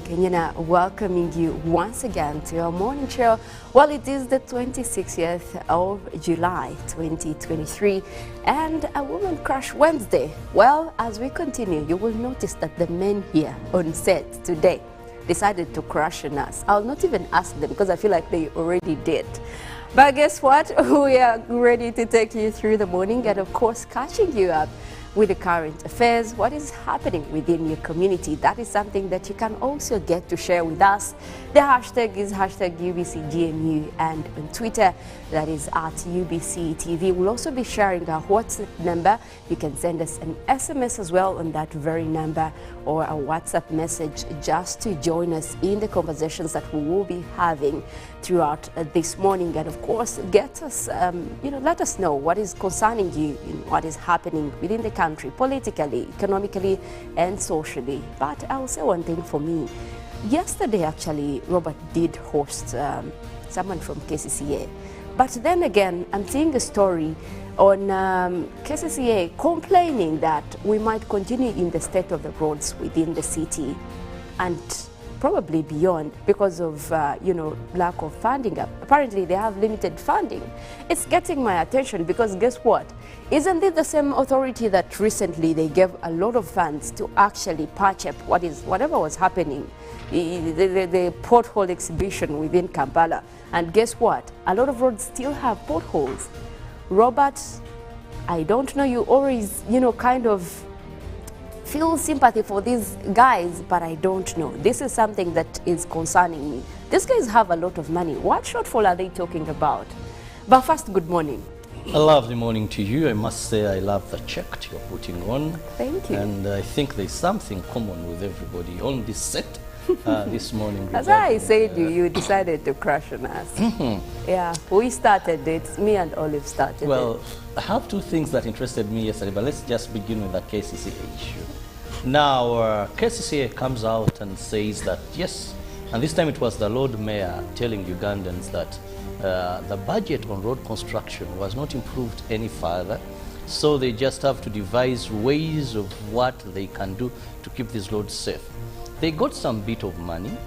Kenyana, welcoming you once again to our morning show. Well, it is the 26th of July 2023 and a Woman Crush Wednesday. Well, as we continue, you will notice that the men here on set today decided to crush on us. I'll not even ask them because I feel like they already did. But guess what? We are ready to take you through the morning and, of course, catching you up with the current affairs, what is happening within your community. That is something that you can also get to share with us. The hashtag is hashtag UBCGMU, and on Twitter, that is at UBCTV. We'll also be sharing our WhatsApp number. You can send us an SMS as well on that very number, or a WhatsApp message just to join us in the conversations that we will be having throughout this morning. And of course, get us, let us know what is concerning you and what is happening within the country, politically, economically, and socially. But I'll say one thing for me. Yesterday, actually, Robert did host someone from KCCA. But then again, I'm seeing a story on KCCA complaining that we might continue in the state of the roads within the city and probably beyond because of, lack of funding. Apparently, they have limited funding. It's getting my attention because guess what? Isn't it the same authority that recently they gave a lot of funds to actually patch up whatever was happening, the pothole exhibition within Kampala? And guess what? A lot of roads still have potholes. Robert, I don't know, you always, kind of feel sympathy for these guys, but I don't know. This is something that is concerning me. These guys have a lot of money. What shortfall are they talking about? But first, good morning. A lovely morning to you. I must say I love the check you're putting on. Thank you. And I think there's something common with everybody on this set this morning. As I said, you decided to crush on us. Yeah, we started it. Me and Olive started Well, it. I have two things that interested me yesterday, but let's just begin with the KCCA issue. Now, KCCA comes out and says that, yes, and this time it was the Lord Mayor telling Ugandans that the budget on road construction was not improved any further, so they just have to devise ways of what they can do to keep these roads safe. They got some bit of money,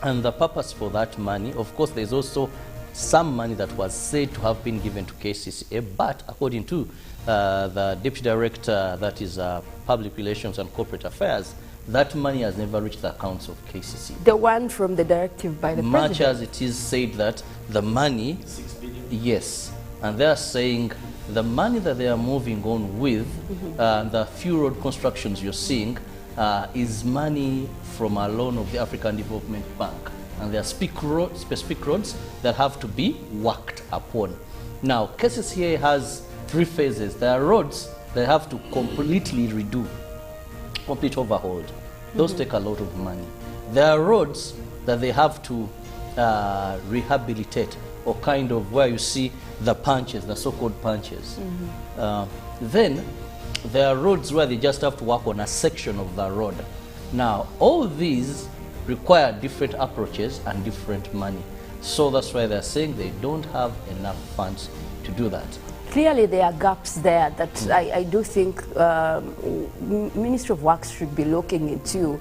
and the purpose for that money, of course, there's also some money that was said to have been given to KCCA, but according to the Deputy Director, that is Public Relations and Corporate Affairs, that money has never reached the accounts of KCCA. The one from the directive by the president. Much as it is said that the money, 6 billion? yes, and they are saying the money that they are moving on with, the few road constructions you're seeing, is money from a loan of the African Development Bank. And there are specific roads that have to be worked upon. Now, KCCA has 3 phases. There are roads that have to completely redo, complete overhauled. Those take a lot of money. There are roads that they have to rehabilitate, or kind of where you see the punches, the so-called punches. Then there are roads where they just have to work on a section of the road. Now, all these require different approaches and different money. So that's why they're saying they don't have enough funds to do that. Clearly, there are gaps there that I do think Ministry of Works should be looking into,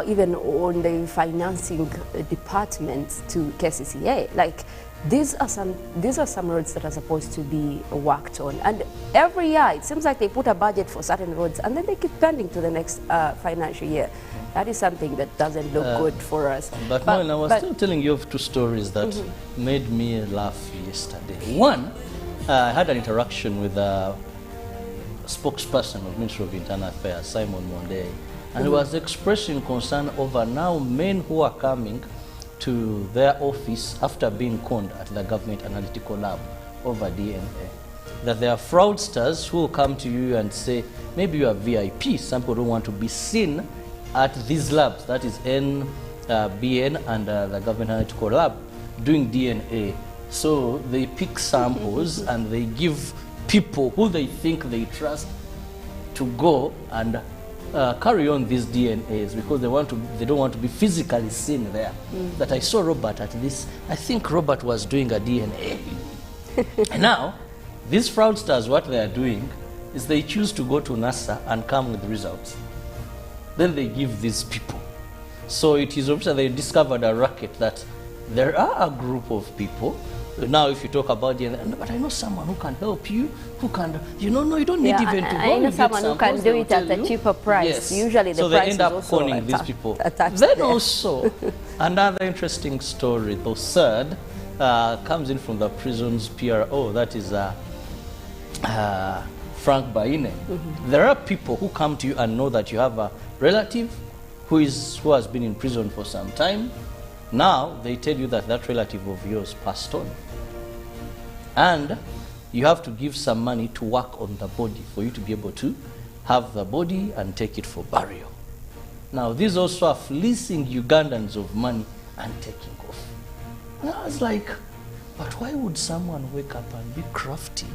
even on the financing departments to KCCA. Like, these are some roads that are supposed to be worked on, and every year it seems like they put a budget for certain roads and then they keep pending to the next financial year. That is something that doesn't look good for us. But no, I was still telling you of 2 stories that made me laugh yesterday. One, I had an interaction with a spokesperson of Ministry of Internal Affairs, Simon Monde, and he was expressing concern over now men who are coming to their office after being conned at the Government Analytical Lab over DNA. That there are fraudsters who will come to you and say, maybe you are VIP, some people don't want to be seen at these labs, that is BN and the Government Analytical Lab, doing DNA. So they pick samples and they give people who they think they trust to go and carry on these DNAs because they don't want to be physically seen there. That I saw Robert at this. I think Robert was doing a DNA. And now, these fraudsters, what they are doing is they choose to go to NASA and come with results. Then they give these people. So it is obvious that they discovered a racket that there are a group of people. Now, if you talk about DNA, but I know someone who can help you, who can, you know, no, you don't need even to go. I know someone who can do it at a cheaper price. Yes. Usually the so price they end up conning these people. Then also, another interesting story, the third, comes in from the prison's PRO, that is Frank Baine. There are people who come to you and know that you have a relative who has been in prison for some time. Now they tell you that that relative of yours passed on, and you have to give some money to work on the body for you to be able to have the body and take it for burial. Now these also are fleecing Ugandans of money and taking off. And I was like, but why would someone wake up and be crafty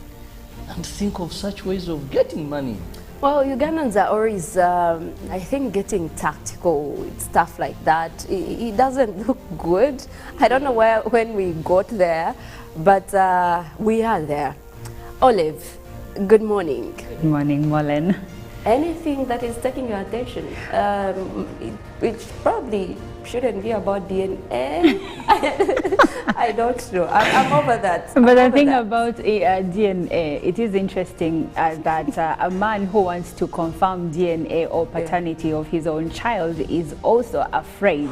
and think of such ways of getting money? Well, Ugandans are always, I think, getting tactical with stuff like that. It doesn't look good. I don't know when we got there, but we are there. Olive, good morning. Good morning, Molen. Anything that is taking your attention? It probably shouldn't be about DNA. I don't know. I'm over that. But the thing about DNA, it is interesting that a man who wants to confirm DNA or paternity of his own child is also afraid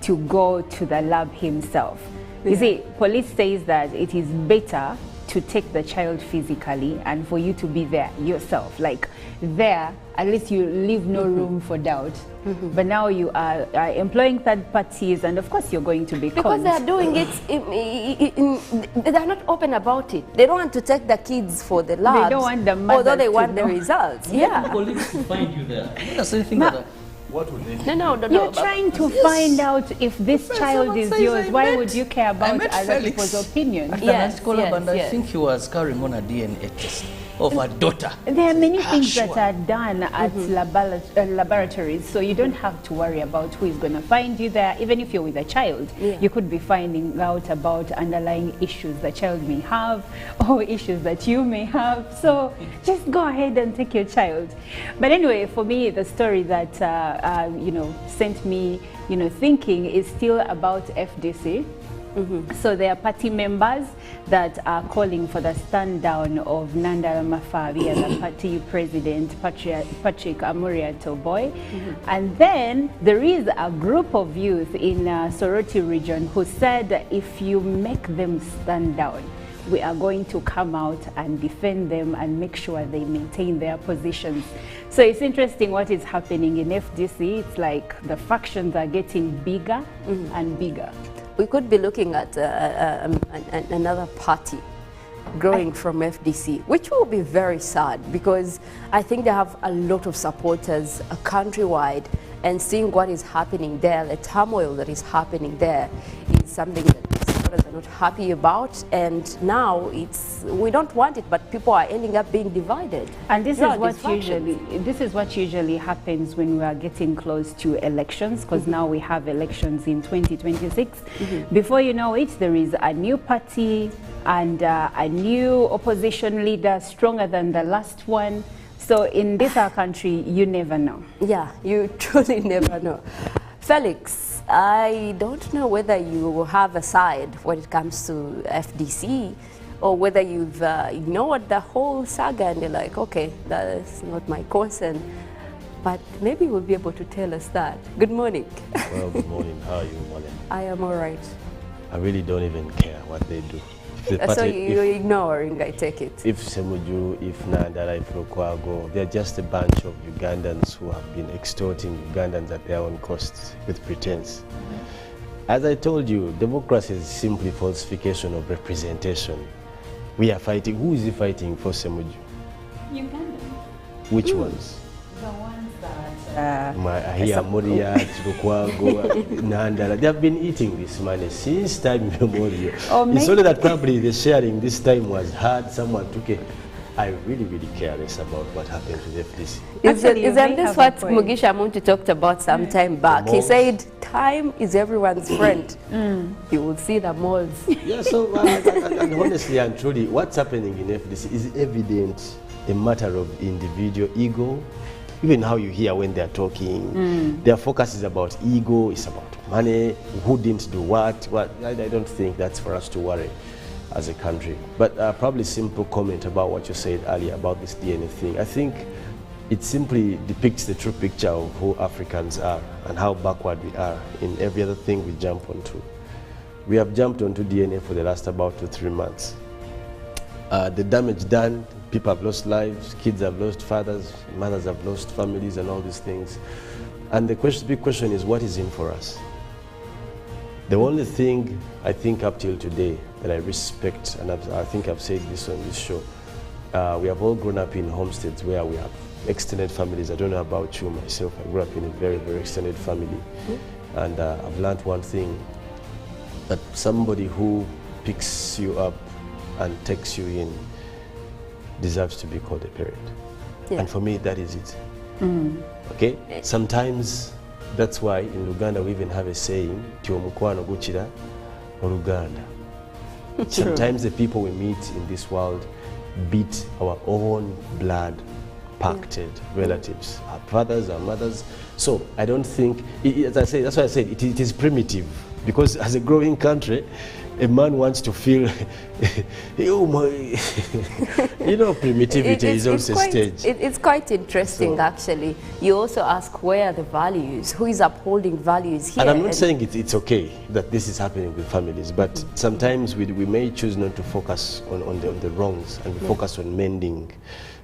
to go to the lab himself. You see, police says that it is better to take the child physically and for you to be there yourself. Like there, at least you leave no room for doubt. But now you are employing third parties, and of course you're going to be because conned. they are doing it, they're not open about it. They don't want to take the kids for the labs. They don't want the mothers although they to want know. the results. Yeah. Police find you there. That's anything that. What would they do? No. You're trying to find out if this child is yours. Why would you care about other people's opinion? Yes, I think he was carrying on a DNA test of a daughter. There are many things that are done at laboratories, so you don't have to worry about who is going to find you there. Even if you're with a child, you could be finding out about underlying issues the child may have or issues that you may have. So just go ahead and take your child. But anyway, for me, the story that sent me thinking is still about FDC. So there are party members that are calling for the stand down of Nandala Mafabi as the party president, Patrick Amuria Toboy. And then there is a group of youth in Soroti region who said if you make them stand down, we are going to come out and defend them and make sure they maintain their positions. So it's interesting what is happening in FDC. It's like the factions are getting bigger and bigger. We could be looking at another party growing from FDC, which will be very sad because I think they have a lot of supporters countrywide, and seeing what is happening there, the turmoil that is happening there, is something that supporters are not happy about, and now we don't want it, but people are ending up being divided. And this is what usually happens when we are getting close to elections, because now we have elections in 2026. Before you know it, there is a new party and a new opposition leader stronger than the last one. So in this our country, you never know. Yeah, you truly never know. Felix, I don't know whether you have a side when it comes to FDC, or whether you've ignored the whole saga and you're like, okay, that's not my concern. But maybe you'll be able to tell us that. Good morning. Well, good morning. How are you, Molly? I am all right. I really don't even care what they do. So you're ignoring, I take it. If Semuju, if Nandala, if Lukwago, they're just a bunch of Ugandans who have been extorting Ugandans at their own costs with pretense. As I told you, democracy is simply falsification of representation. We are fighting. Who is he fighting for, Semuju? Uganda. Which ones? The ones that... Moria, Lukwago, Nandala, they have been eating this money since time immemorial. It's only that probably the sharing this time was hard, someone took it. I really care less about what happened to the FDC. Isn't this what Mugisha Muntu talked about some time back? He said, time is everyone's friend. You will see the malls. Yeah, so and honestly and truly, what's happening in FDC is evident a matter of individual ego even how you hear when they're talking. Their focus is about ego, it's about money, who didn't do what. I don't think that's for us to worry as a country. But probably simple comment about what you said earlier about this DNA thing. I think it simply depicts the true picture of who Africans are and how backward we are in every other thing we jump onto. We have jumped onto DNA for the last about 2 to 3 months. The damage done, people have lost lives, kids have lost fathers, mothers have lost families and all these things. And the big question is, what is in for us? The only thing I think up till today that I respect, and I think I've said this on this show, we have all grown up in homesteads where we have extended families. I don't know about you, myself, I grew up in a very, very extended family. And I've learned one thing, that somebody who picks you up and takes you in deserves to be called a parent. And for me, that is it. Okay? Sometimes, that's why in Uganda we even have a saying, "Ti omukwano gukira Oluganda." Sometimes the people we meet in this world beat our own blood pacted relatives, our fathers, our mothers. So I don't think, as I say, that's why I said it is primitive, because as a growing country, a man wants to feel, you know, primitivity is also staged. It's quite interesting, actually. You also ask, where are the values? Who is upholding values here? And I'm not saying it's okay that this is happening with families, but sometimes we may choose not to focus on the wrongs, and we focus on mending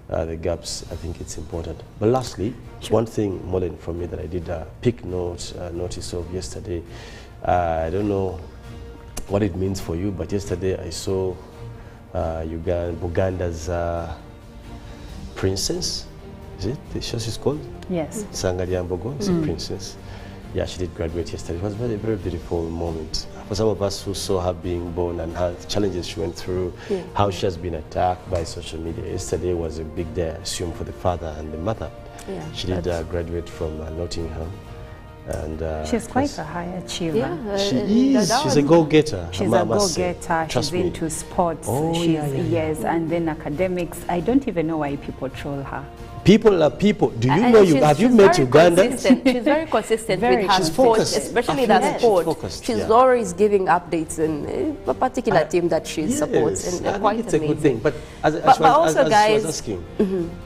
the gaps. I think it's important. But lastly, one thing, Mollen, from me that I did pick notice of yesterday, I don't know what it means for you, but yesterday I saw Uganda's princess. Is it the show she's called? Yes. Sangalyambogo is a princess. Yeah, she did graduate yesterday. It was a very, very beautiful moment. For some of us who saw her being born and her challenges she went through, how she has been attacked by social media. Yesterday was a big day, I assume, for the father and the mother. She did graduate from Nottingham. And she's quite a high achiever. She is. She's a go-getter. She's a go-getter. She's into sports. Yes, and then academics. I don't even know why people troll her. People are people. Do you know have you met Uganda? She's very consistent with her sports, especially that sport. She's always giving updates in a particular team that she supports, and quite it's amazing. A good thing. But as I was asking,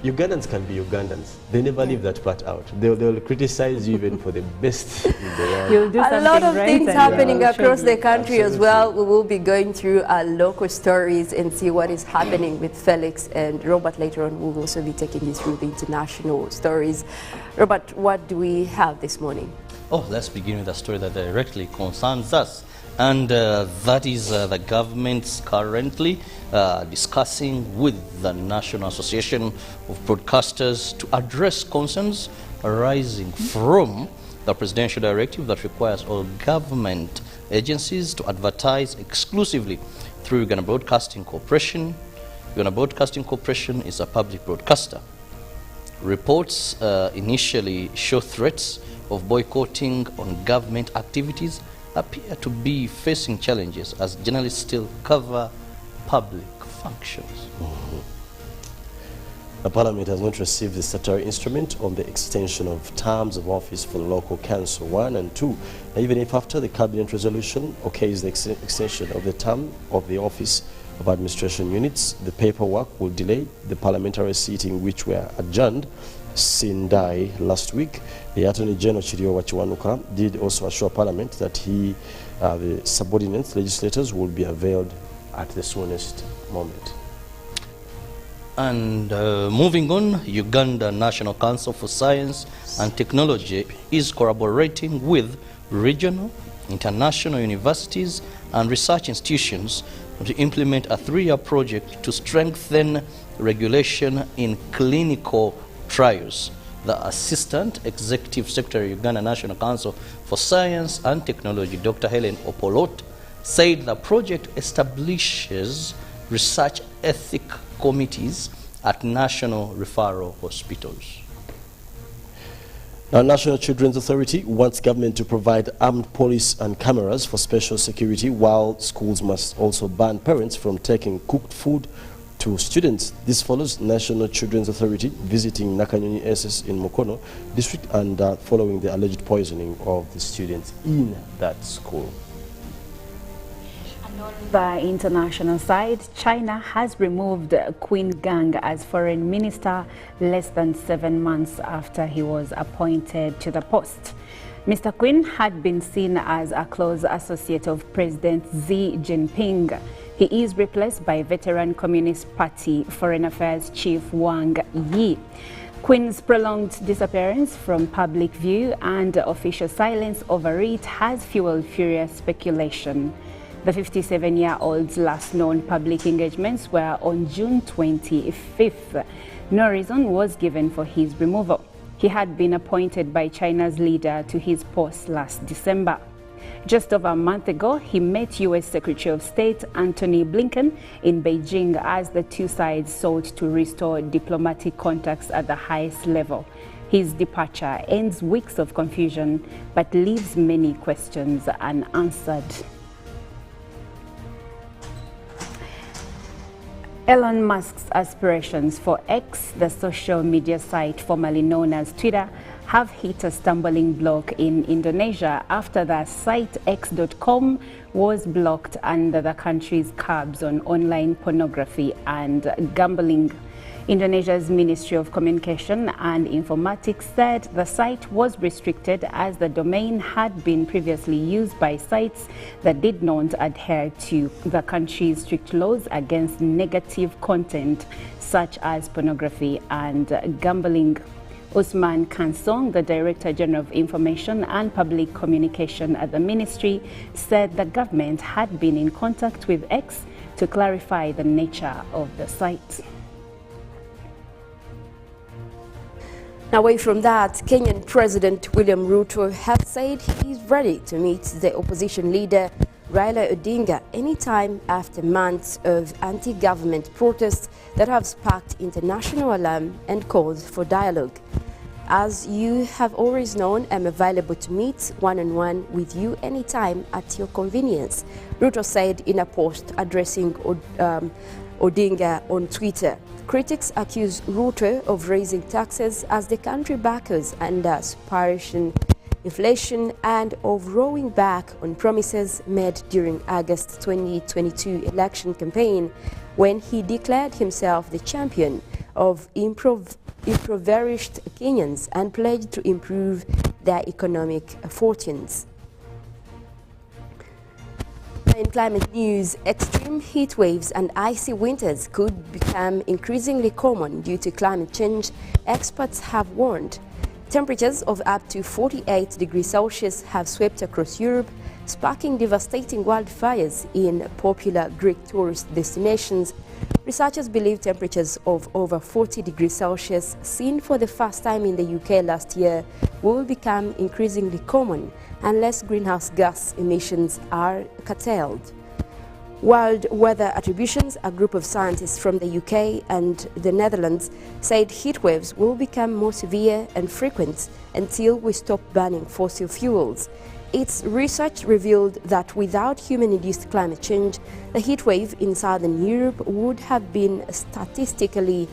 Ugandans can be Ugandans. They never leave that part out. They'll criticize you even for the best in the world. You'll do a lot of things happening across the country as well. We will be going through our local stories and see what is happening with Felix and Robert. Later on, we will also be taking you through the international stories. Robert, what do we have this morning? Oh, let's begin with a story that directly concerns us. And that is the government's currently discussing with the National Association of Broadcasters to address concerns arising from the presidential directive that requires all government agencies to advertise exclusively through Uganda Broadcasting Corporation. Uganda Broadcasting Corporation is a public broadcaster. Reports initially show threats of boycotting on government activities appear to be facing challenges as journalists still cover public functions. The Parliament has not received the statutory instrument on the extension of terms of office for the local council 1 and 2. And even if after the cabinet resolution okays the extension of the term of the office of administration units, the paperwork will delay the parliamentary sitting which were adjourned Sindai last week. The Attorney General Chiriowa Chiwanuka did also assure Parliament that the subordinate legislators will be availed at the soonest moment. And moving on, Uganda National Council for Science and Technology is collaborating with regional, international universities and research institutions to implement a 3-year project to strengthen regulation in clinical trials. The Assistant Executive Secretary, Uganda National Council for Science and Technology, Dr. Helen Opolot, said the project establishes research ethic committees at national referral hospitals. Now, National Children's Authority wants government to provide armed police and cameras for special security, while schools must also ban parents from taking cooked food to students. This follows National Children's Authority visiting Nakanyonyi SS in Mukono district and following the alleged poisoning of the students in that school. On the international side, China has removed Qin Gang as foreign minister less than 7 months after he was appointed to the post. Mr. Qin had been seen as a close associate of President Xi Jinping. He is replaced by veteran Communist Party Foreign Affairs Chief Wang Yi. Qin's prolonged disappearance from public view and official silence over it has fueled furious speculation. The 57-year-old's last known public engagements were on June 25th. No reason was given for his removal. He had been appointed by China's leader to his post last December. Just over a month ago, he met U.S. Secretary of State Antony Blinken in Beijing as the two sides sought to restore diplomatic contacts at the highest level. His departure ends weeks of confusion but leaves many questions unanswered. Elon Musk's aspirations for X, the social media site formerly known as Twitter, have hit a stumbling block in Indonesia after the site x.com was blocked under the country's curbs on online pornography and gambling. Indonesia's Ministry of Communication and Informatics said the site was restricted as the domain had been previously used by sites that did not adhere to the country's strict laws against negative content such as pornography and gambling. Usman Kansong, the Director General of Information and Public Communication at the ministry, said the government had been in contact with X to clarify the nature of the site. Away from that, Kenyan President William Ruto has said he is ready to meet the opposition leader Raila Odinga anytime after months of anti-government protests that have sparked international alarm and calls for dialogue. As you have always known, I'm available to meet one-on-one with you anytime at your convenience, Ruto said in a post addressing Odinga on Twitter. Critics accuse Ruto of raising taxes as the country backers under suppression inflation and of rowing back on promises made during August 2022 election campaign when he declared himself the champion of impoverished Kenyans and pledged to improve their economic fortunes. In climate news, extreme heat waves and icy winters could become increasingly common due to climate change, experts have warned. Temperatures of up to 48 degrees Celsius have swept across Europe, sparking devastating wildfires in popular Greek tourist destinations. Researchers believe temperatures of over 40 degrees Celsius, seen for the first time in the UK last year, will become increasingly common unless greenhouse gas emissions are curtailed. World Weather Attributions, a group of scientists from the UK and the Netherlands, said heat waves will become more severe and frequent until we stop burning fossil fuels. Its research revealed that without human-induced climate change, the heat wave in southern Europe would have been statistically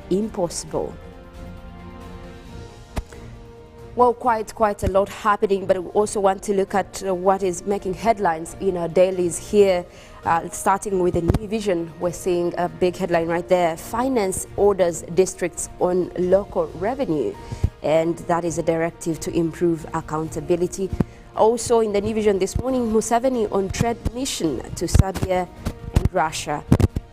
impossible. Well, quite a lot happening, but we also want to look at what is making headlines in our dailies here. Starting with the New Vision, we're seeing a big headline right there. Finance orders districts on local revenue, and that is a directive to improve accountability. Also in the New Vision this morning, Museveni on trade mission to Serbia and Russia.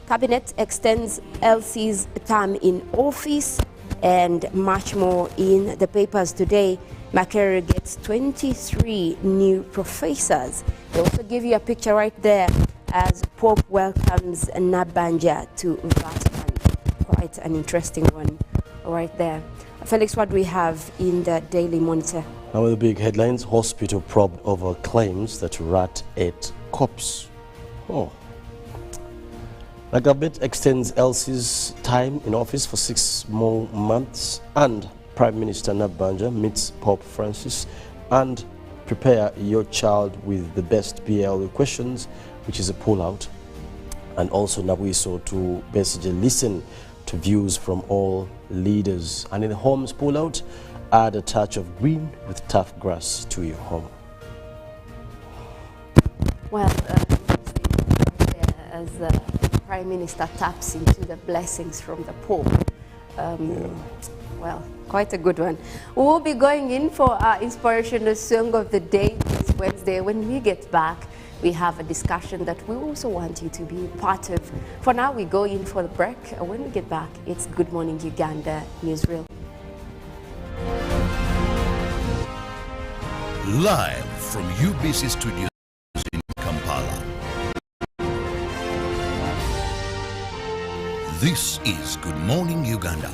Cabinet extends LC's term in office, and much more in the papers today. Makerere gets 23 new professors. They also give you a picture right there as Pope welcomes Nabanja to Vatican. Quite an interesting one right there. Felix, what do we have in the Daily Monitor? Now with the big headlines, hospital probed over claims that rat ate corpse. Oh. The government extends Elsie's time in office for 6 more months, and Prime Minister Nabanja meets Pope Francis, and prepare your child with the best BL questions, which is a pull-out. and also Nabuiso to basically listen to views from all leaders. And in the homes pull out, add a touch of green with tough grass to your home. Well, as the Prime Minister taps into the blessings from the Pope. Well, quite a good one. We will be going in for our inspirational song of the day this Wednesday. When we get back, we have a discussion that we also want you to be part of. For now, we go in for the break. When we get back, it's Good Morning Uganda Newsreel. Live from UBC Studios in Kampala. This is Good Morning Uganda.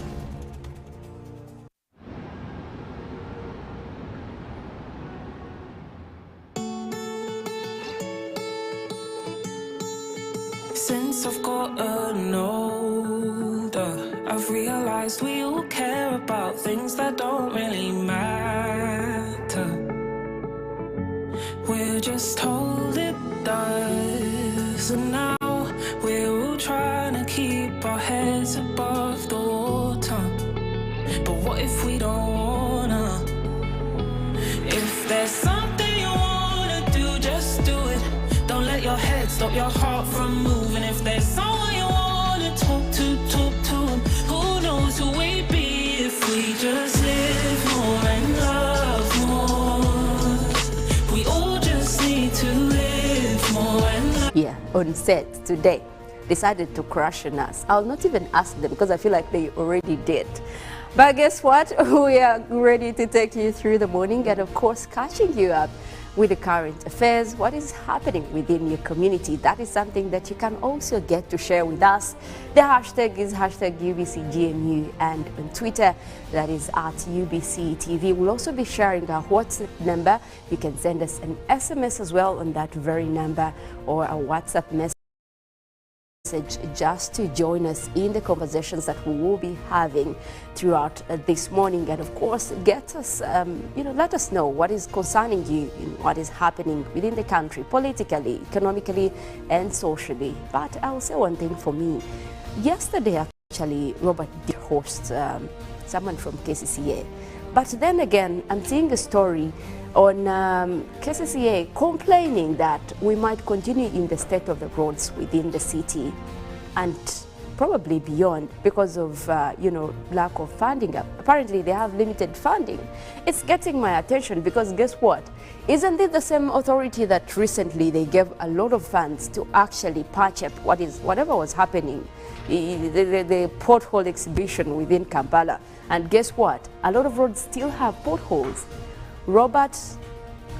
Since I've gotten older, I've realized we all care about things that don't really matter. We're just told it does, and now we're all trying to keep our heads above the water. But what if we don't wanna? If there's something you wanna do, just do it. Don't let your head stop your heart from moving. If there's someone you wanna talk to, who knows who we'd be if we just live more and love more. We all just need to live more and love. Yeah, on set today decided to crash on us. I'll not even ask them because I feel like they already did. But guess what? We are ready to take you through the morning and of course catching you up with the current affairs, what is happening within your community. That is something that you can also get to share with us. The hashtag is hashtag UBCGMU, and on Twitter, that is at UBCTV. We'll also be sharing our WhatsApp number. You can send us an SMS as well on that very number, or a WhatsApp message just to join us in the conversations that we will be having throughout this morning, and of course get us let us know what is concerning you and what is happening within the country, politically, economically and socially. But I'll say one thing for me. Yesterday actually Robert did host someone from KCCA, but then again I'm seeing a story on KCCA complaining that we might continue in the state of the roads within the city and probably beyond because of lack of funding. Apparently they have limited funding. It's getting my attention because guess what? Isn't it the same authority that recently they gave a lot of funds to actually patch up whatever was happening, the pothole exhibition within Kampala? And guess what? A lot of roads still have potholes. Robert,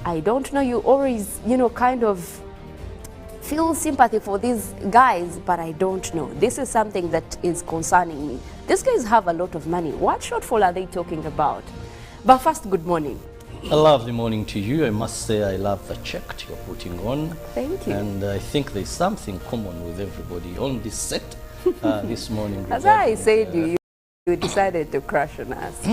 I don't know, you always, kind of feel sympathy for these guys, but I don't know. This is something that is concerning me. These guys have a lot of money. What shortfall are they talking about? But first, good morning. A lovely morning to you. I must say I love the check you're putting on. Thank you. And I think there's something common with everybody on this set this morning. As I said, you decided to crash on us.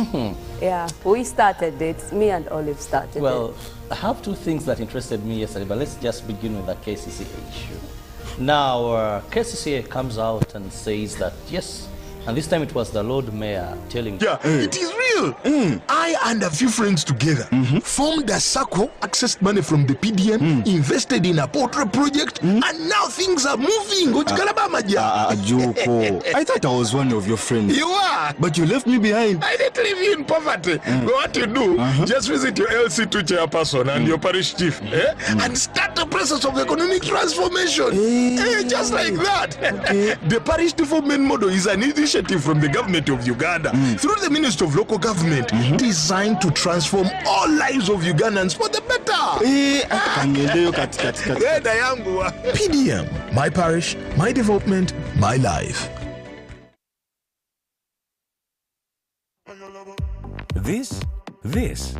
Yeah, we started it. Me and Olive started it. Well, I have two things that interested me yesterday, but let's just begin with the KCCA issue. Now, KCCA comes out and says that, yes, and this time it was the Lord Mayor telling... Yeah, it is real. I and a few friends together formed a circle, accessed money from the PDM, invested in a portrait project, and now things are moving. Joko, I thought I was one of your friends. You are. But you left me behind. I didn't leave you in poverty. What you do, just visit your LC2 chairperson and your parish chief and start the process of economic transformation. Just like that. Okay. The parish development model is an initiative from the government of Uganda through the Ministry of Local Government designed to transform all lives of Ugandans for the better. PDM, my parish, my development, my life. This is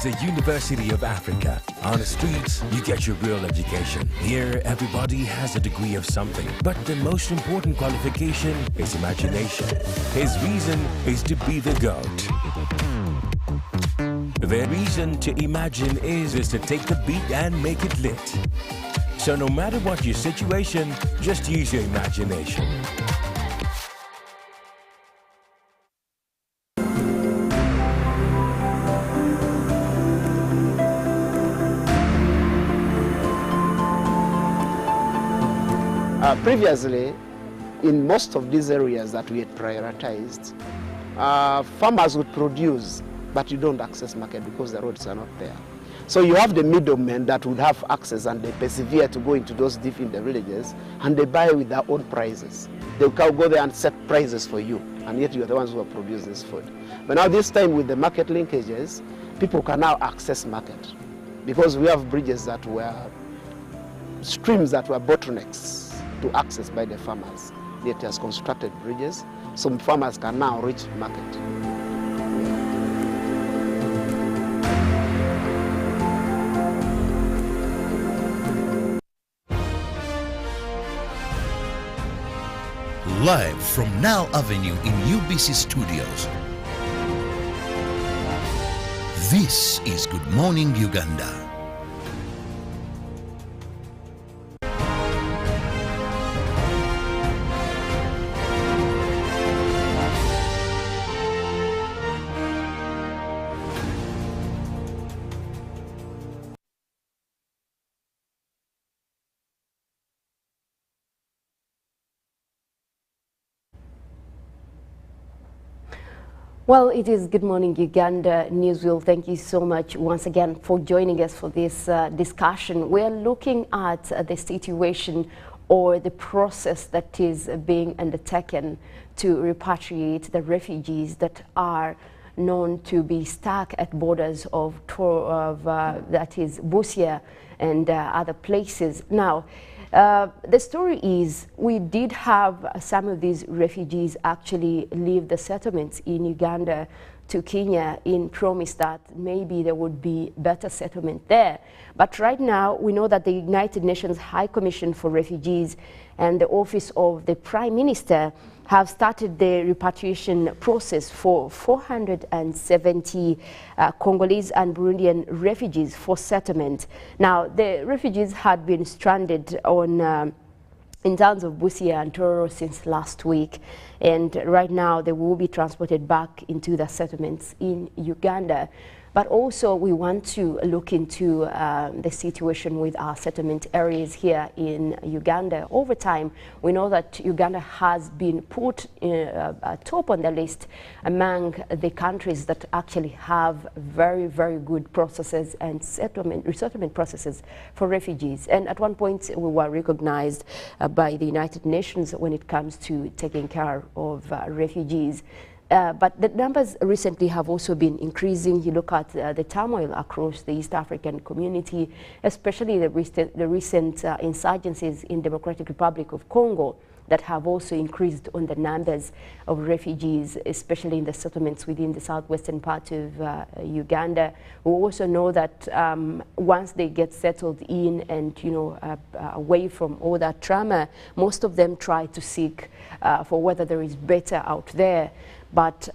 the University of Africa. On the streets, you get your real education. Here, everybody has a degree of something. But the most important qualification is imagination. His reason is to be the GOAT. The reason to imagine is to take the beat and make it lit. So no matter what your situation, just use your imagination. Previously, in most of these areas that we had prioritized, farmers would produce, but you don't access market because the roads are not there. So you have the middlemen that would have access, and they persevere to go into those deep in the villages, and they buy with their own prices. They can go there and set prices for you, and yet you are the ones who have produced this food. But now this time with the market linkages, people can now access market, because we have bridges that were, streams that were bottlenecks to access by the farmers. It has constructed bridges, so farmers can now reach market. Live from Now Avenue in UBC Studios. This is Good Morning Uganda. Well, it is Good Morning Uganda Newswheel. Thank you so much once again for joining us for this discussion. We're looking at the situation or the process that is being undertaken to repatriate the refugees that are known to be stuck at borders of that is Busia and other places. Now, the story is we did have some of these refugees actually leave the settlements in Uganda to Kenya in promise that maybe there would be better settlement there. But right now we know that the United Nations High Commission for Refugees and the Office of the Prime Minister have started the repatriation process for 470 Congolese and Burundian refugees for settlement. Now, the refugees had been stranded on in towns of Busia and Toro since last week, and right now they will be transported back into the settlements in Uganda. But also we want to look into the situation with our settlement areas here in Uganda. Over time, we know that Uganda has been put top on the list among the countries that actually have very, very good processes and resettlement processes for refugees. And at one point, we were recognized by the United Nations when it comes to taking care of refugees. But the numbers recently have also been increasing. You look at the turmoil across the East African community, especially the recent insurgencies in Democratic Republic of Congo that have also increased on the numbers of refugees, especially in the settlements within the southwestern part of Uganda. We also know that once they get settled in and, away from all that trauma, most of them try to seek for whether there is better out there. But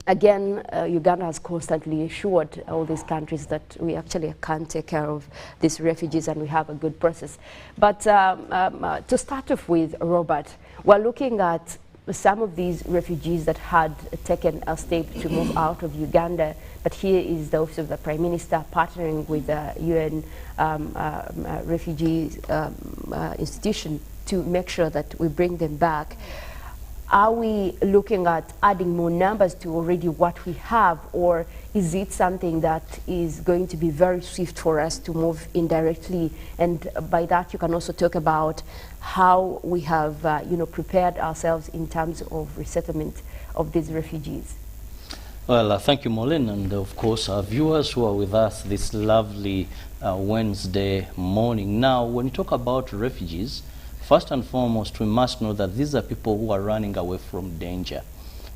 again, Uganda has constantly assured all these countries that we actually can take care of these refugees and we have a good process. But to start off with, Robert, we're looking at some of these refugees that had taken a step to move out of Uganda, but here is the Office of the Prime Minister partnering with the UN Refugee Institution to make sure that we bring them back. Are we looking at adding more numbers to already what we have, or is it something that is going to be very swift for us to move indirectly? And by that, you can also talk about how we have, prepared ourselves in terms of resettlement of these refugees. Well, thank you, Maureen, and of course our viewers who are with us this lovely Wednesday morning. Now, when you talk about refugees, first and foremost, we must know that these are people who are running away from danger.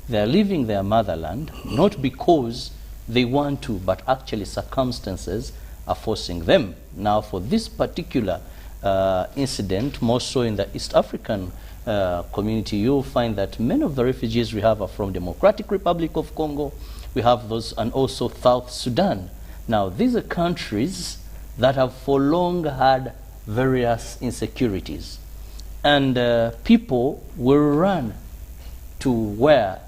They are leaving their motherland, not because they want to, but actually circumstances are forcing them. Now, for this particular incident, more so in the East African community, you'll find that many of the refugees we have are from Democratic Republic of Congo. We have those, and also South Sudan. Now, these are countries that have for long had various insecurities. And people will run to where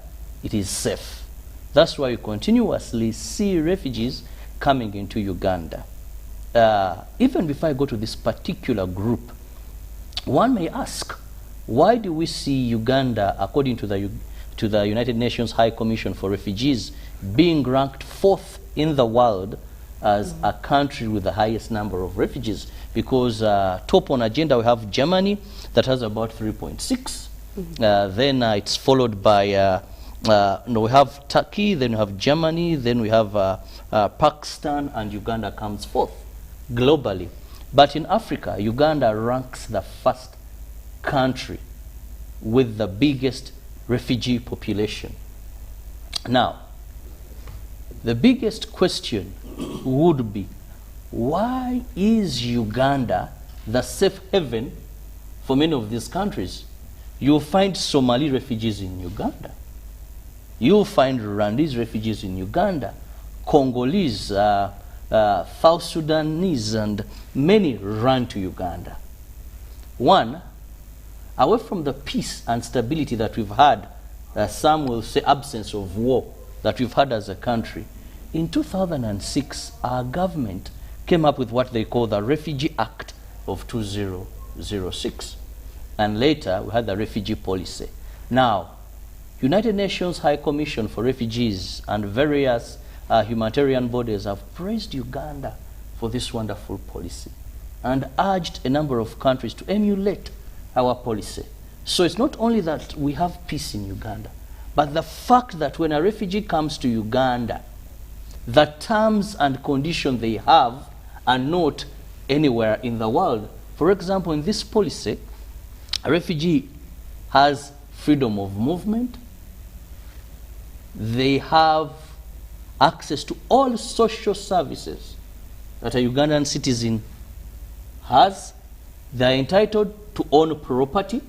it is safe. That's why you continuously see refugees coming into Uganda. Even before I go to this particular group, one may ask, why do we see Uganda, according to the United Nations High Commission for Refugees, being ranked 4th in the world as a country with the highest number of refugees? Because top on agenda we have Germany that has about 3.6. Then it's followed by we have Turkey, then we have Germany, then we have Pakistan, and Uganda comes 4th globally. But in Africa, Uganda ranks the 1st country with the biggest refugee population. Now, the biggest question would be, why is Uganda the safe haven for many of these countries? You'll find Somali refugees in Uganda. You'll find Rwandese refugees in Uganda, Congolese, South Sudanese, and many run to Uganda. One, away from the peace and stability that we've had, some will say absence of war that we've had as a country, in 2006, our government came up with what they call the Refugee Act of 2006. And later, we had the refugee policy. Now, United Nations High Commission for Refugees and various humanitarian bodies have praised Uganda for this wonderful policy and urged a number of countries to emulate our policy. So it's not only that we have peace in Uganda, but the fact that when a refugee comes to Uganda, the terms and conditions they have are not anywhere in the world. For example, in this policy, a refugee has freedom of movement. They have access to all social services that a Ugandan citizen has. They are entitled to own property.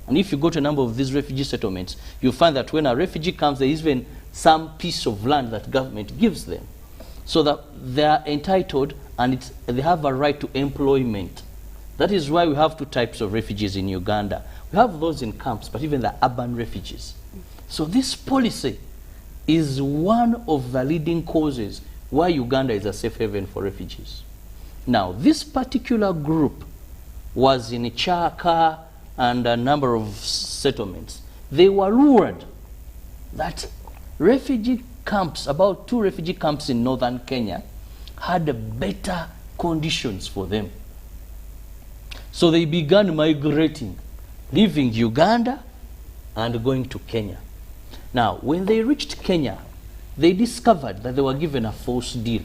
And if you go to a number of these refugee settlements, you'll find that when a refugee comes, there is even some piece of land that government gives them. So that they are entitled and they have a right to employment. That is why we have two types of refugees in Uganda. We have those in camps, but even the urban refugees. So this policy is one of the leading causes why Uganda is a safe haven for refugees. Now, this particular group was in Chaka and a number of settlements. They were lured that refugee camps, about 2 refugee camps in northern Kenya, had better conditions for them. So they began migrating, leaving Uganda and going to Kenya. Now, when they reached Kenya, they discovered that they were given a false deal.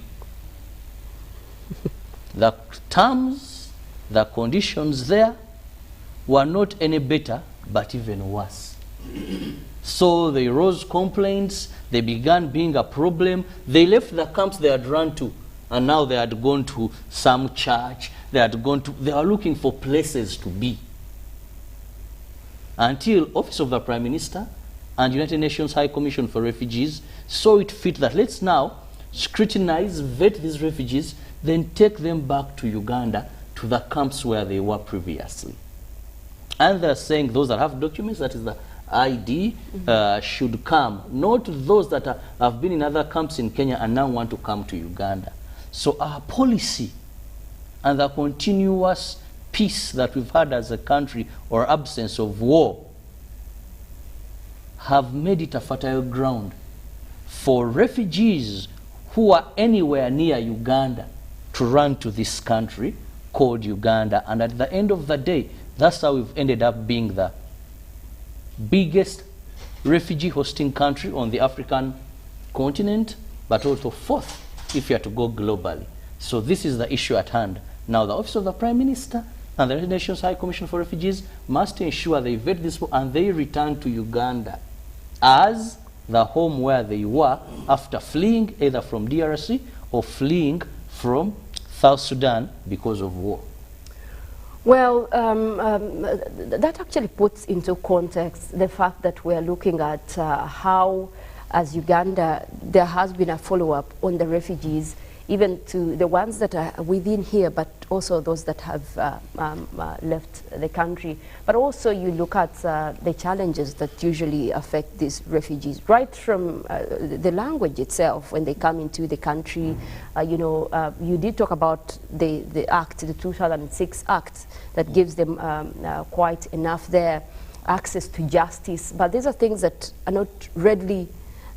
The terms, the conditions there were not any better, but even worse. So they rose complaints, they began being a problem. They left the camps they had run to, and now they had gone to some church, they were looking for places to be. Until Office of the Prime Minister and United Nations High Commission for Refugees saw it fit that let's now scrutinize, vet these refugees, then take them back to Uganda, to the camps where they were previously. And they're saying those that have documents, that is the ID, should come, not those that have been in other camps in Kenya and now want to come to Uganda. So our policy and the continuous peace that we've had as a country, or absence of war, have made it a fertile ground for refugees who are anywhere near Uganda to run to this country called Uganda. And at the end of the day, that's how we've ended up being the biggest refugee hosting country on the African continent, but also 4th if you are to go globally. So this is the issue at hand. Now the Office of the Prime Minister and the United Nations High Commission for Refugees must ensure they vet this and they return to Uganda as the home where they were after fleeing either from DRC or fleeing from South Sudan because of war. Well, that actually puts into context the fact that we're looking at how, as Uganda, there has been a follow-up on the refugees even to the ones that are within here, but also those that have left the country. But also you look at the challenges that usually affect these refugees, right from the language itself when they come into the country. You did talk about the act, the 2006 act, that gives them quite enough there, access to justice. But these are things that are not readily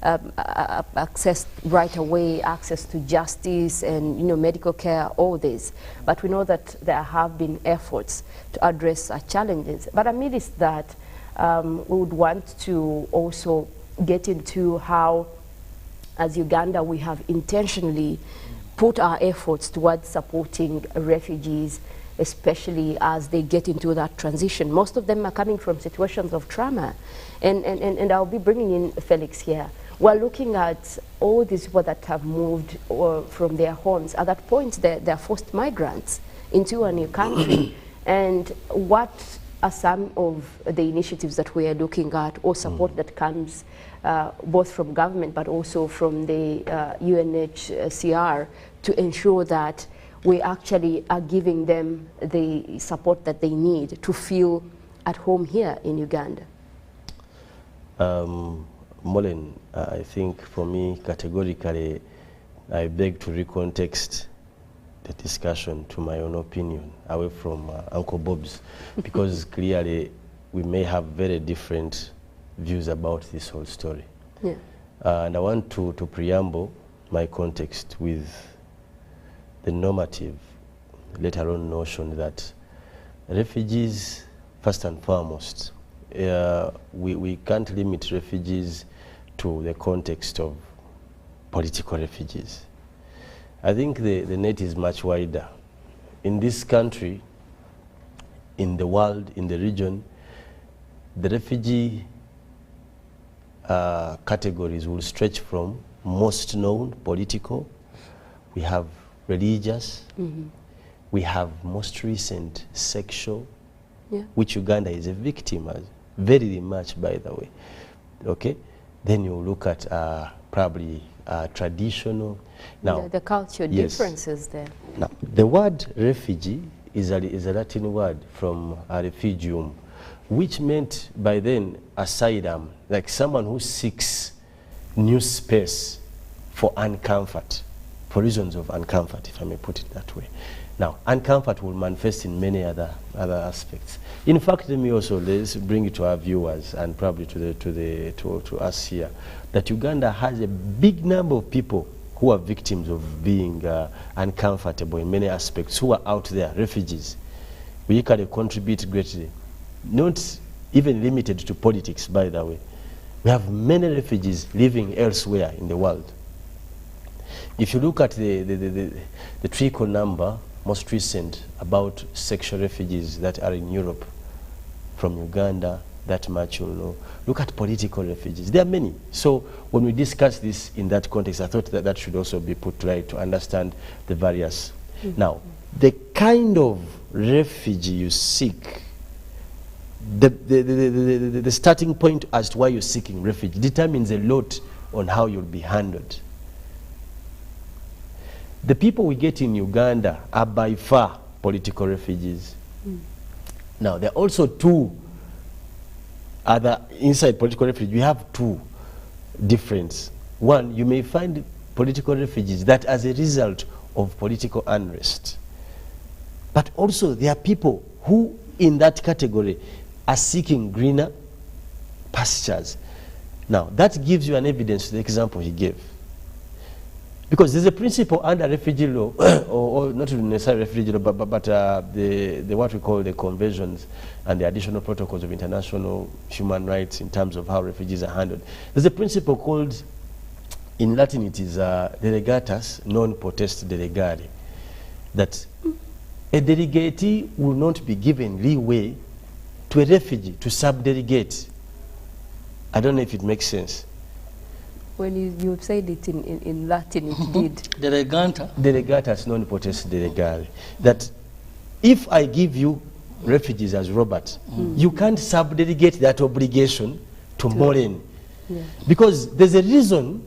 accessed right away, access to justice and medical care, all this. But we know that there have been efforts to address challenges. But amidst that, we would want to also get into how, as Uganda, we have intentionally put our efforts towards supporting refugees, especially as they get into that transition. Most of them are coming from situations of trauma. And I'll be bringing in Felix here. We're looking at all these people that have moved from their homes. At that point, they're forced migrants into a new country. And what are some of the initiatives that we are looking at, or support that comes both from government but also from the UNHCR to ensure that we actually are giving them the support that they need to feel at home here in Uganda? Molen, I think for me, categorically, I beg to recontext the discussion to my own opinion, away from Uncle Bob's, because clearly we may have very different views about this whole story. Yeah. And I want to preamble my context with the normative, let alone notion that refugees, first and foremost, we can't limit refugees to the context of political refugees. I think the net is much wider. In this country, in the world, in the region, the refugee categories will stretch from most known political, we have religious, we have most recent sexual, which Uganda is a victim of, very much, by the way. Okay? Then you look at probably traditional. Now, the cultural differences there. Now, the word refugee is a Latin word from refugium, which meant by then asylum, like someone who seeks new space for uncomfort, for reasons of uncomfort, if I may put it that way. Now, uncomfort will manifest in many other aspects. In fact, let me also bring it to our viewers and probably to us here, that Uganda has a big number of people who are victims of being uncomfortable in many aspects, who are out there, refugees. We can contribute greatly, not even limited to politics, by the way. We have many refugees living elsewhere in the world. If you look at the trickle number, most recent, about sexual refugees that are in Europe from Uganda, that much you'll know. Look at political refugees. There are many. So when we discuss this in that context, I thought that that should also be put right to understand the various. Now, the kind of refugee you seek, the starting point as to why you're seeking refuge determines a lot on how you'll be handled. The people we get in Uganda are by far political refugees. Now, there are also two other inside political refugees. We have two differences. One, you may find political refugees that as a result of political unrest. But also there are people who in that category are seeking greener pastures. Now, that gives you an evidence to the example he gave. Because there's a principle under refugee law, or not necessarily refugee law, but the what we call the conventions and the additional protocols of international human rights in terms of how refugees are handled. There's a principle called, in Latin it is delegatus non potest delegare, that a delegatee will not be given leeway to a refugee to subdelegate. I don't know if it makes sense. When you said it in Latin, it did. Delegatus non potest delegare. That if I give you refugees as Robert, you can't subdelegate that obligation to Maureen. Yeah. Because there's a reason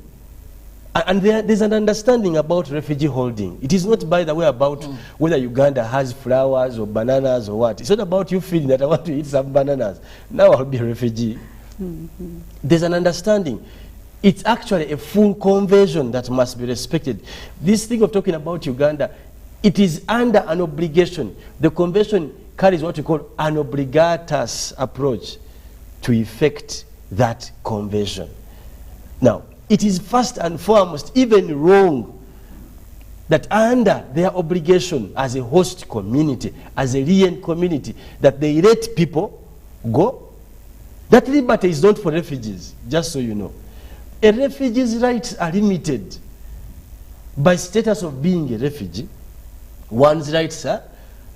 And there's an understanding about refugee holding. It is not, by the way, about whether Uganda has flowers or bananas or what. It's not about you feeling that I want to eat some bananas. Now I'll be a refugee. There's an understanding. It's actually a full convention that must be respected. This thing of talking about Uganda, it is under an obligation. The convention carries what we call an obligatus approach to effect that convention. Now, it is first and foremost even wrong that under their obligation as a host community, as a Rian community, that they let people go. That liberty is not for refugees, just so you know. A refugee's rights are limited by status of being a refugee. One's rights are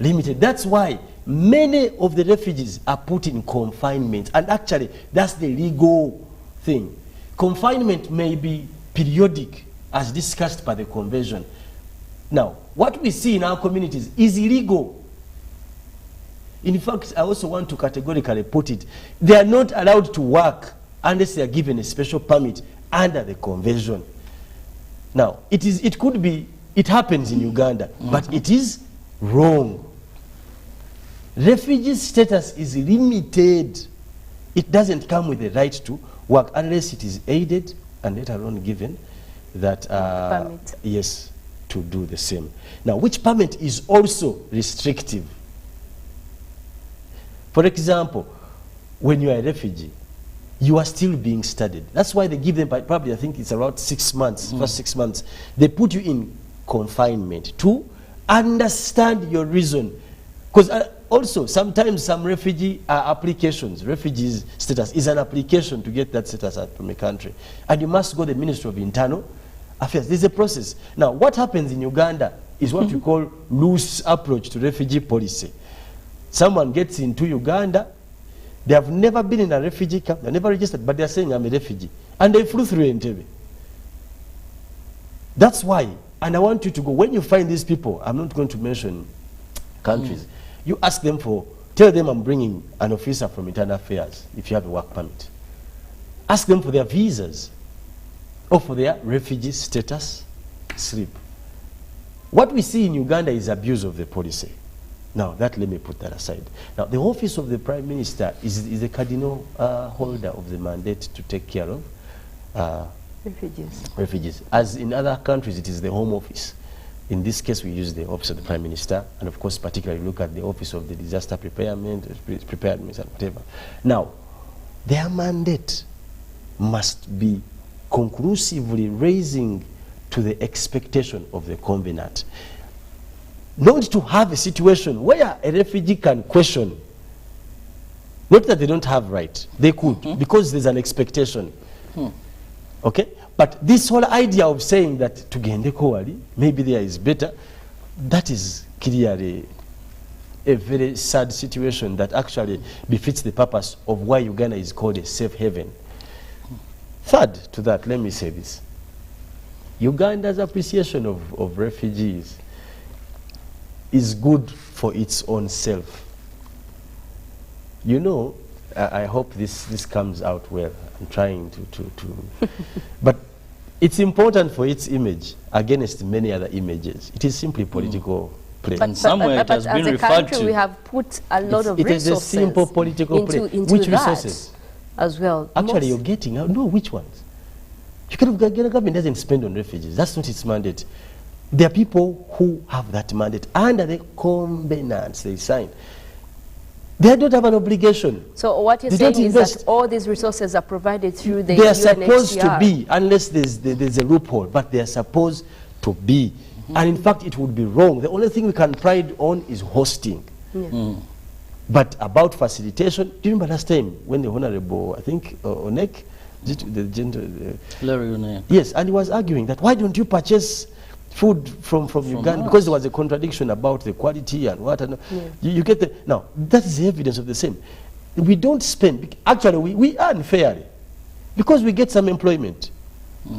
limited. That's why many of the refugees are put in confinement, and actually that's the legal thing. Confinement may be periodic, as discussed by the convention. Now, what we see in our communities is illegal. In fact, I also want to categorically put it, they are not allowed to work unless they are given a special permit under the convention. Now, it could be, it happens in Uganda, but it is wrong. Refugee status is limited. It doesn't come with the right to work unless it is aided and let alone given that permit. Yes, to do the same. Now, which permit is also restrictive. For example, when you are a refugee, you are still being studied. That's why they give them, probably I think it's around 6 months, first 6 months. They put you in confinement to understand your reason. Because also, sometimes some refugee applications, refugees status is an application to get that status from a country. And you must go to the Ministry of Internal Affairs. There's a process. Now, what happens in Uganda is what we call loose approach to refugee policy. Someone gets into Uganda, they have never been in a refugee camp, they're never registered, but they're saying I'm a refugee. And they flew through Entebbe. That's why, and I want you to go, when you find these people, I'm not going to mention countries, you ask them tell them I'm bringing an officer from Internal Affairs if you have a work permit. Ask them for their visas or for their refugee status slip. What we see in Uganda is abuse of the policy. Now, let me put that aside. Now, the office of the Prime Minister is the cardinal holder of the mandate to take care of refugees. As in other countries, it is the Home Office. In this case, we use the Office of the Prime Minister, and of course, particularly look at the Office of the Disaster Preparedness and whatever. Now, their mandate must be conclusively raising to the expectation of the covenant. Not to have a situation where a refugee can question, not that they don't have right, they could, because there's an expectation. Okay? But this whole idea of saying that tugende kowali, maybe there is better, that is clearly a very sad situation that actually befits the purpose of why Uganda is called a safe haven. Third to that, let me say this. Uganda's appreciation of refugees is good for its own self. You know, I hope this comes out well. I'm trying to but it's important for its image against many other images. It is simply political play. But somewhere it has been referred country, to. we have put a lot of resources. It is a simple political play. Which resources? As well. Actually, you're getting, no, which ones? The government doesn't spend on refugees. That's not its mandate. There are people who have that mandate under the covenants they sign. They don't have an obligation. So what you're saying is that all these resources are provided through the UNHCR. They are supposed to be, unless there's a loophole, but they are supposed to be. And in fact, it would be wrong. The only thing we can pride on is hosting. But about facilitation, do you remember last time when the Honorable, I think, Onek, Larry Onek. Yes, and he was arguing that why don't you purchase food from Uganda, because there was a contradiction about the quality and what. And you get the, now, that is the evidence of the same. We don't spend, actually we earn fairly because we get some employment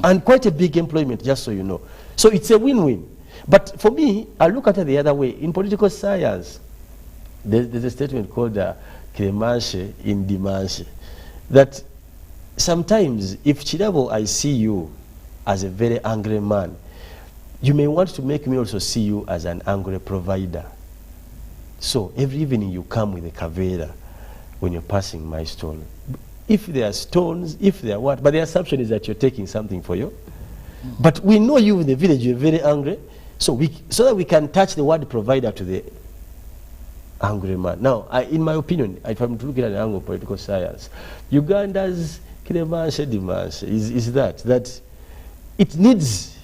and quite a big employment, just so you know. So it's a win-win. But for me, I look at it the other way. In political science, there's a statement called Kremanche in Dimanche, that sometimes if Chirabo, I see you as a very angry man, you may want to make me also see you as an angry provider. So every evening you come with a kavera when you're passing my stall. If there are stones, if there are what, but the assumption is that you're taking something for you. But we know you in the village, you're very angry, so that we can touch the word provider to the angry man. Now, in my opinion, if I'm looking at the angle of political science, Uganda's demands is that it needs,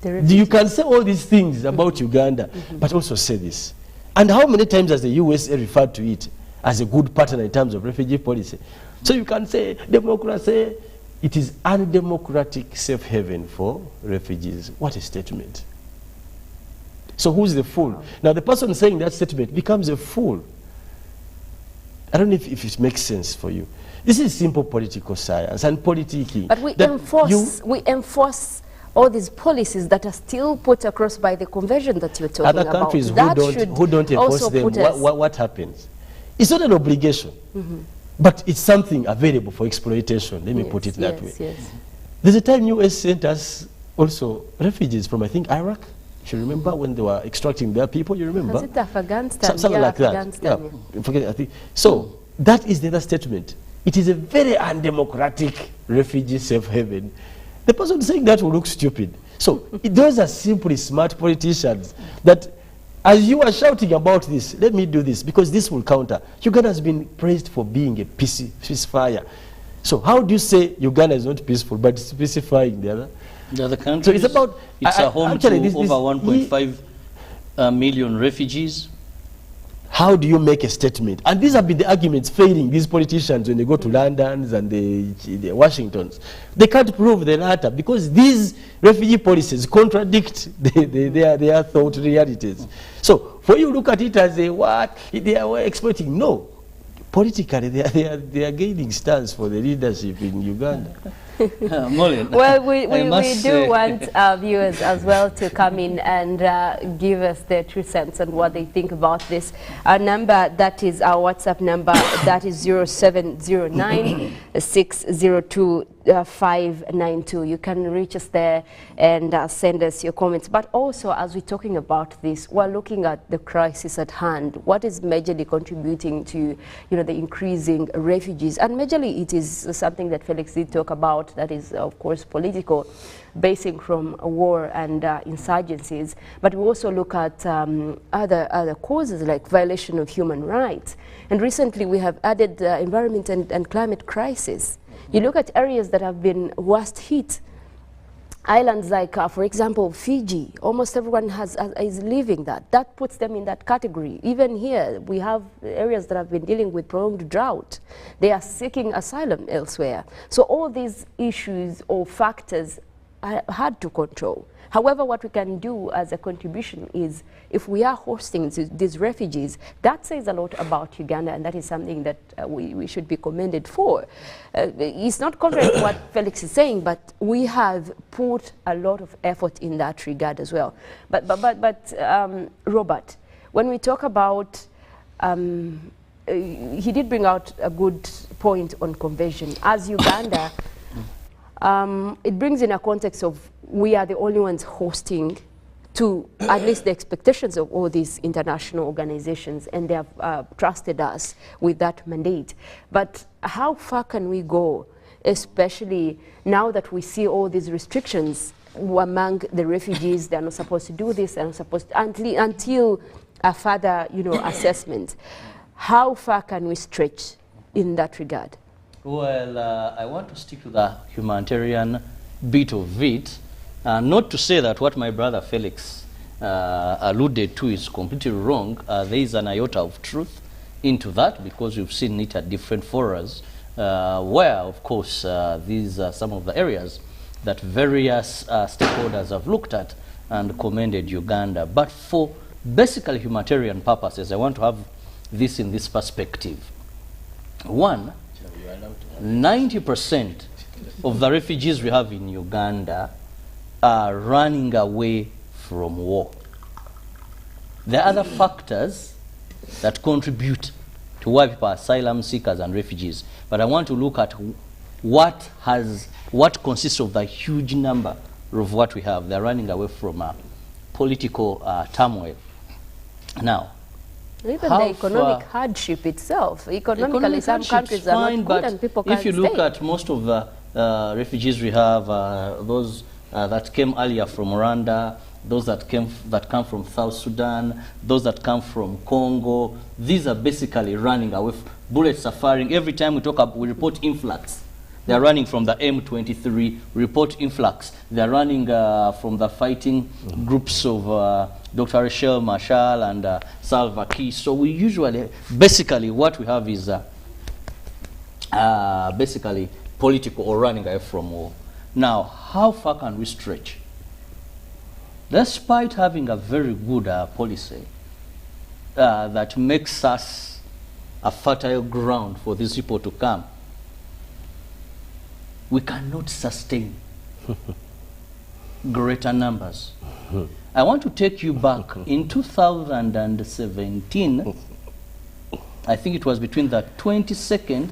you can say all these things about Uganda, but also say this. And how many times has the USA referred to it as a good partner in terms of refugee policy? So you can say democracy, it is undemocratic safe haven for refugees. What a statement. So who's the fool? Now the person saying that statement becomes a fool. I don't know if it makes sense for you. This is simple political science and politicking. But we enforce all these policies that are still put across by the convention that you're talking about. Other countries who don't enforce them, what happens? It's not an obligation, but it's something available for exploitation. Let me put it that way. Yes. There's a time US sent us also refugees from, I think, Iraq. If you remember when they were extracting their people, you remember? Was it Afghanistan? Something like Afghanistan, that. I think. So that is the other statement. It is a very undemocratic refugee safe haven. The person saying that will look stupid. So those are simply smart politicians that, as you are shouting about this, let me do this because this will counter. Uganda has been praised for being a ceasefire. So how do you say Uganda is not peaceful, but it's pacifying the other countries? So it's about, it's a home to over 1.5 million refugees. How do you make a statement? And these have been the arguments failing these politicians when they go to Londons and the Washingtons. They can't prove the latter because these refugee policies contradict their thought realities. So for you look at it as a what they are exploiting. No, politically they are gaining stance for the leadership in Uganda. Well, we do want our viewers as well to come in and give us their true sense on what they think about this. Our number, that is our WhatsApp number, that is 0709 602 592. You can reach us there and send us your comments. But also, as we're talking about this, we're looking at the crisis at hand. What is majorly contributing to, the increasing refugees? And majorly, it is something that Felix did talk about. That is, of course, political, basing from war and insurgencies. But we also look at other causes like violation of human rights. And recently, we have added the environment and climate crisis. You look at areas that have been worst hit. Islands like, for example, Fiji, almost everyone is leaving that. That puts them in that category. Even here, we have areas that have been dealing with prolonged drought. They are seeking asylum elsewhere. So all these issues or factors are hard to control. However, what we can do as a contribution is, if we are hosting these refugees, that says a lot about Uganda, and that is something that we should be commended for. It's not contrary to what Felix is saying, but we have put a lot of effort in that regard as well. But Robert, when we talk about, he did bring out a good point on conversion. As Uganda, it brings in a context of we are the only ones hosting to at least the expectations of all these international organizations, and they have trusted us with that mandate. But how far can we go, especially now that we see all these restrictions among the refugees? They're not supposed to do this, they're not supposed to, until a further assessment. How far can we stretch in that regard? Well, I want to stick to the humanitarian bit of it. Not to say that what my brother Felix alluded to is completely wrong. There is an iota of truth into that, because we've seen it at different forums where, of course, these are some of the areas that various stakeholders have looked at and commended Uganda. But for basically humanitarian purposes, I want to have this in this perspective. One, 90% of the refugees we have in Uganda are running away from war. There are other factors that contribute to why people are asylum seekers and refugees, but I want to look at what consists of the huge number of what we have. They're running away from political turmoil. Now, even the economic hardship itself, economically some countries are not good and people can't stay. If you look at most of the refugees we have, those that came earlier from Rwanda, those that come from South Sudan, those that come from Congo, these are basically running away. Bullets are firing. Every time we report influx. They are running from the M23, report influx. They are running from the fighting groups of Dr. Rachel Marshall and Salva Kiir. So we usually, basically what we have is basically political or running away from war. Now, how far can we stretch? Despite having a very good policy that makes us a fertile ground for these people to come, we cannot sustain greater numbers. I want to take you back. In 2017, I think it was between the 22nd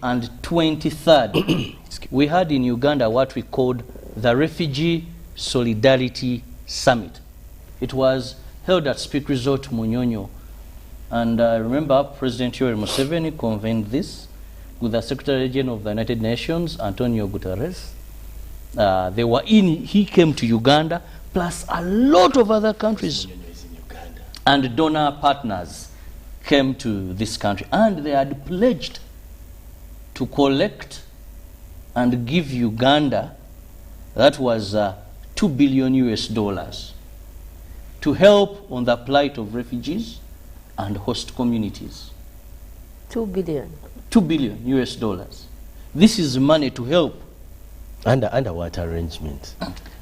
and 23rd, we had in Uganda what we called the Refugee Solidarity Summit. It was held at Speak Resort Munyonyo. And I remember President Yoweri Museveni convened this with the Secretary General of the United Nations, Antonio Guterres. He came to Uganda, plus a lot of other countries. And donor partners came to this country. And they had pledged to collect and give Uganda, that was $2 billion to help on the plight of refugees and host communities. 2 billion. $2 billion. This is money to help. Under what arrangement?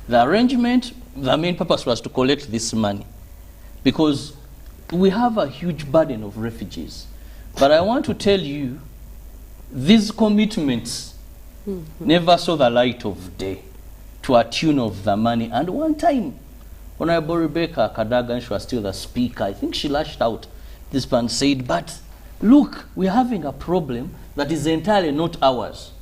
The arrangement, the main purpose was to collect this money because we have a huge burden of refugees. But I want to tell you, these commitments never saw the light of day to a tune of the money. And one time, Honorable Rebecca Kadaga, she was still the speaker, I think she lashed out this and said, but look, we're having a problem that is entirely not ours.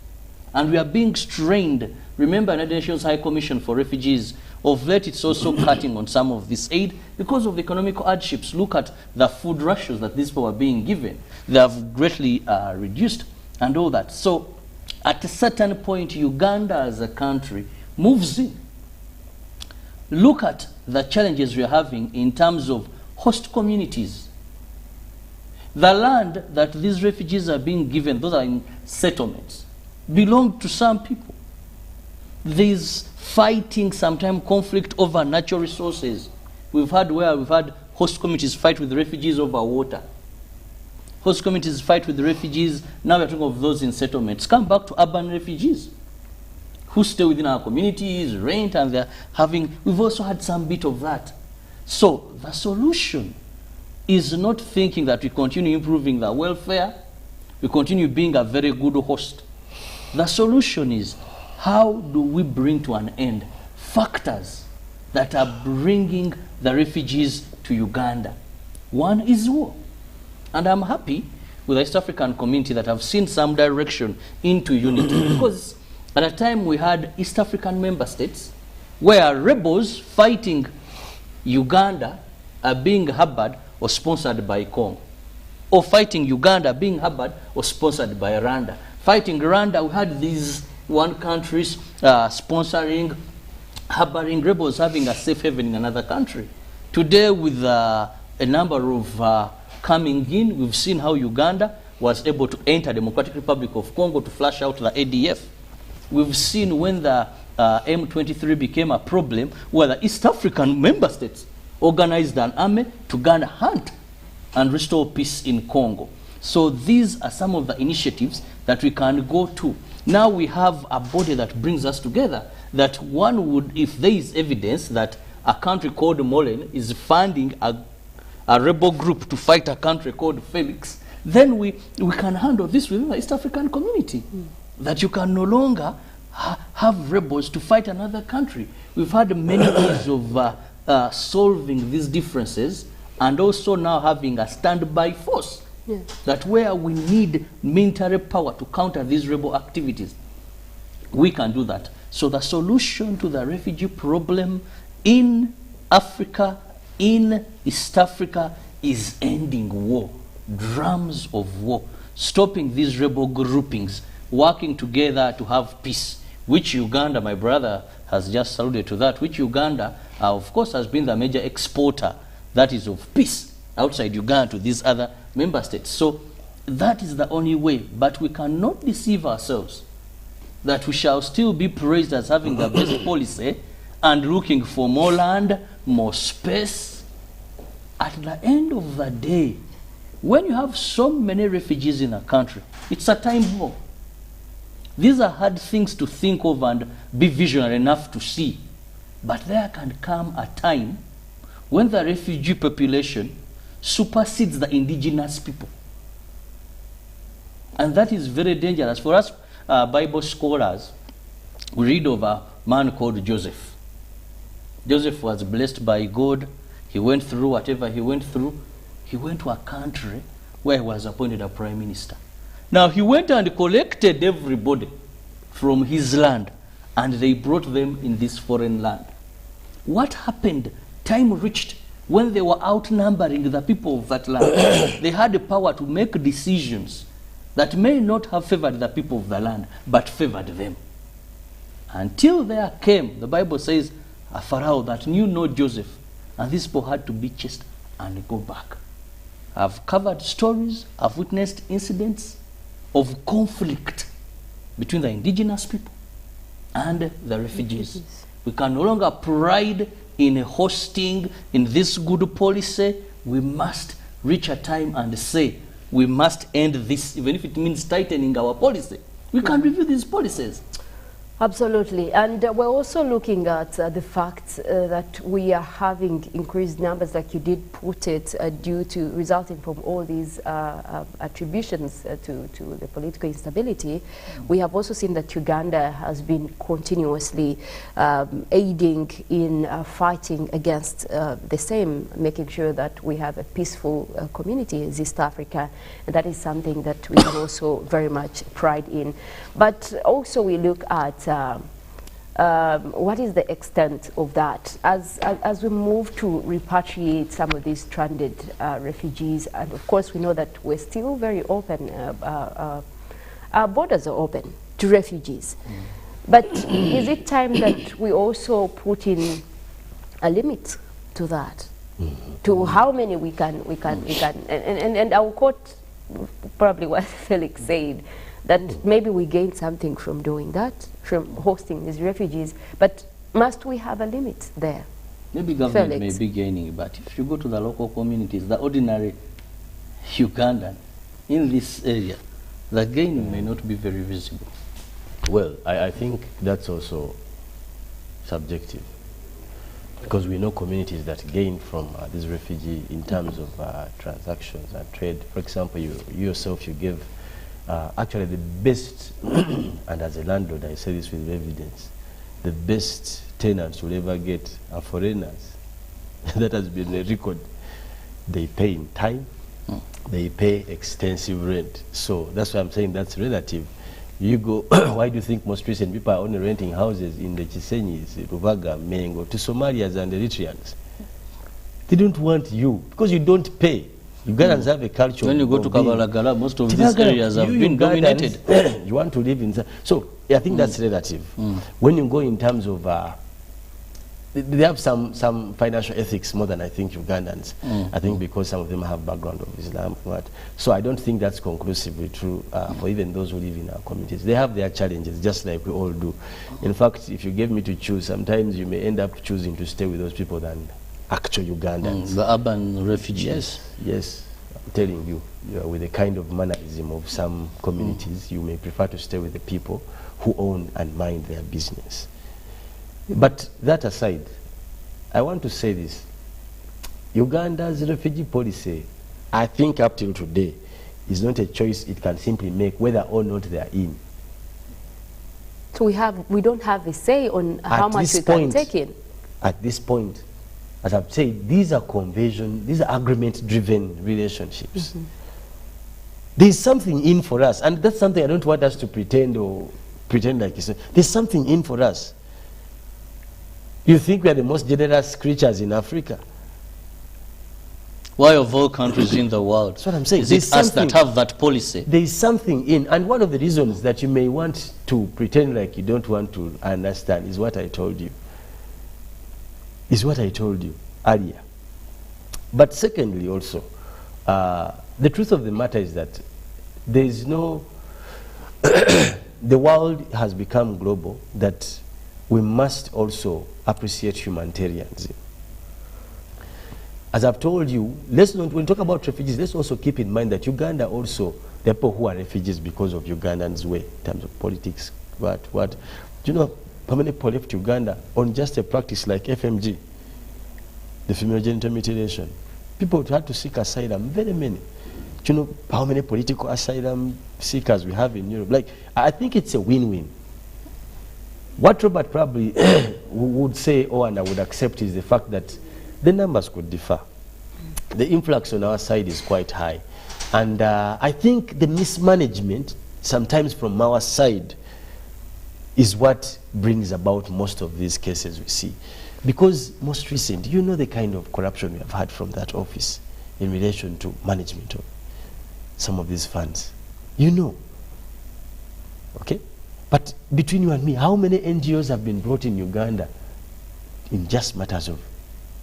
And we are being strained. Remember, United Nations High Commission for Refugees, of late it's also cutting on some of this aid because of the economic hardships. Look at the food rations that these people are being given. They have greatly reduced and all that. So at a certain point, Uganda as a country moves in. Look at the challenges we are having in terms of host communities. The land that these refugees are being given, those are in settlements, belong to some people. There's fighting, sometimes conflict over natural resources. We've had host communities fight with refugees over water. Host communities fight with refugees. Now we're talking of those in settlements. Come back to urban refugees who stay within our communities, rent, and they're having, we've also had some bit of that. So the solution is not thinking that we continue improving the welfare, we continue being a very good host. The solution is, how do we bring to an end factors that are bringing the refugees to Uganda? One is war. And I'm happy with the East African community that have seen some direction into unity. Because at a time we had East African member states where rebels fighting Uganda are being harbored or sponsored by Congo. Or fighting Uganda being harbored or sponsored by Rwanda. Fighting Rwanda, we had these one countries sponsoring, harboring rebels, having a safe haven in another country. Today, with a number of coming in, we've seen how Uganda was able to enter Democratic Republic of Congo to flush out the ADF. We've seen when the M23 became a problem, where the East African member states organized an army to go and hunt and restore peace in Congo. So these are some of the initiatives that we can go to. Now we have a body that brings us together, that one would, if there is evidence that a country called Molen is funding a rebel group to fight a country called Felix, then we can handle this within the East African community. That you can no longer have rebels to fight another country. We've had many ways of solving these differences, and also now having a standby force. That where we need military power to counter these rebel activities, We can do that. So the solution to the refugee problem in Africa, in East Africa, is ending war, drums of war, stopping these rebel groupings, working together to have peace, which Uganda, my brother has just alluded to that, which Uganda, of course, has been the major exporter, that is, of peace outside Uganda to these other member states. So that is the only way, but we cannot deceive ourselves that we shall still be praised as having the best policy and looking for more land, more space. At the end of the day, when you have so many refugees in a country, it's a time bomb. These are hard things to think of and be visionary enough to see. But there can come a time when the refugee population supersedes the indigenous people. And that is very dangerous. For us Bible scholars, we read of a man called Joseph. Joseph was blessed by God. He went through whatever he went through. He went to a country where he was appointed a prime minister. Now he went and collected everybody from his land, and they brought them in this foreign land. What happened? Time reached when they were outnumbering the people of that land. They had the power to make decisions that may not have favored the people of the land, but favored them. Until there came, the Bible says, a Pharaoh that knew no Joseph, and these people had to be chased and go back. I've covered stories, I've witnessed incidents of conflict between the indigenous people and the refugees. We can no longer pride in hosting, in this good policy. We must reach a time and say, we must end this, even if it means tightening our policy. We can review these policies. Absolutely. And we're also looking at the fact that we are having increased numbers, like you did put it, due to resulting from all these attributions to the political instability. We have also seen that Uganda has been continuously aiding in fighting against the same, making sure that we have a peaceful community in East Africa. And that is something that we can also very much pride in. But also we look at what is the extent of that as we move to repatriate some of these stranded refugees. And of course we know that we're still very open, our borders are open to refugees. But is it time that we also put in a limit to that, to how many we can and I will quote probably what Felix said, that maybe we gain something from doing that, from hosting these refugees, but must we have a limit there? Maybe government may be gaining, but if you go to the local communities, the ordinary Ugandan in this area, the gain may not be very visible. Well, I think that's also subjective, because we know communities that gain from this refugee in terms of transactions and trade. For example, you yourself, you give actually the best, and as a landlord I say this with evidence, the best tenants you'll ever get are foreigners. That has been a record. They pay in time, they pay extensive rent. So that's why I'm saying that's relative. You go, why do you think most recent people are only renting houses in the Chisenyis, Ruvaga, Mengo, to Somalians and Eritreans? They don't want you, because you don't pay. Ugandans have a culture. When you go to Kabalagala, most of these areas have been dominated. You want to live in... So I think that's relative. When you go in terms of... they have some financial ethics more than I think Ugandans. I think because some of them have background of Islam. So I don't think that's conclusively true for even those who live in our communities. They have their challenges, just like we all do. In fact, if you gave me to choose, sometimes you may end up choosing to stay with those people than actual Ugandans. The urban refugees. Yes, I'm telling you, with the kind of mannerism of some communities, you may prefer to stay with the people who own and mind their business. But that aside, I want to say this. Uganda's refugee policy, I think up till today, is not a choice it can simply make whether or not they are in. So we don't have a say on how much we can take in? At this point, as I've said, these are these are agreement-driven relationships. There's something in for us, and that's something I don't want us to pretend or pretend like it's not. There's something in for us. You think we are the most generous creatures in Africa? Why of all countries in the world? That's what I'm saying. Is it us that have that policy? There is something in, and one of the reasons that you may want to pretend like you don't want to understand is what I told you. Is what I told you earlier. But secondly also, the truth of the matter is that there is no, the world has become global, that we must also appreciate humanitarianism. As I've told you, let's not, when we talk about refugees, let's also keep in mind that Uganda also, there are people who are refugees because of Ugandans' way, in terms of politics, what. Do you know how many people left Uganda on just a practice like FMG, the female genital mutilation? People had to seek asylum, very many. Do you know how many political asylum seekers we have in Europe? Like, I think it's a win-win. What Robert probably would say, and I would accept, is the fact that the numbers could differ. The influx on our side is quite high. And I think the mismanagement, sometimes from our side, is what brings about most of these cases we see. Because most recent, you know the kind of corruption we have had from that office in relation to management of some of these funds. You know. Okay? But between you and me, how many NGOs have been brought in Uganda in just matters of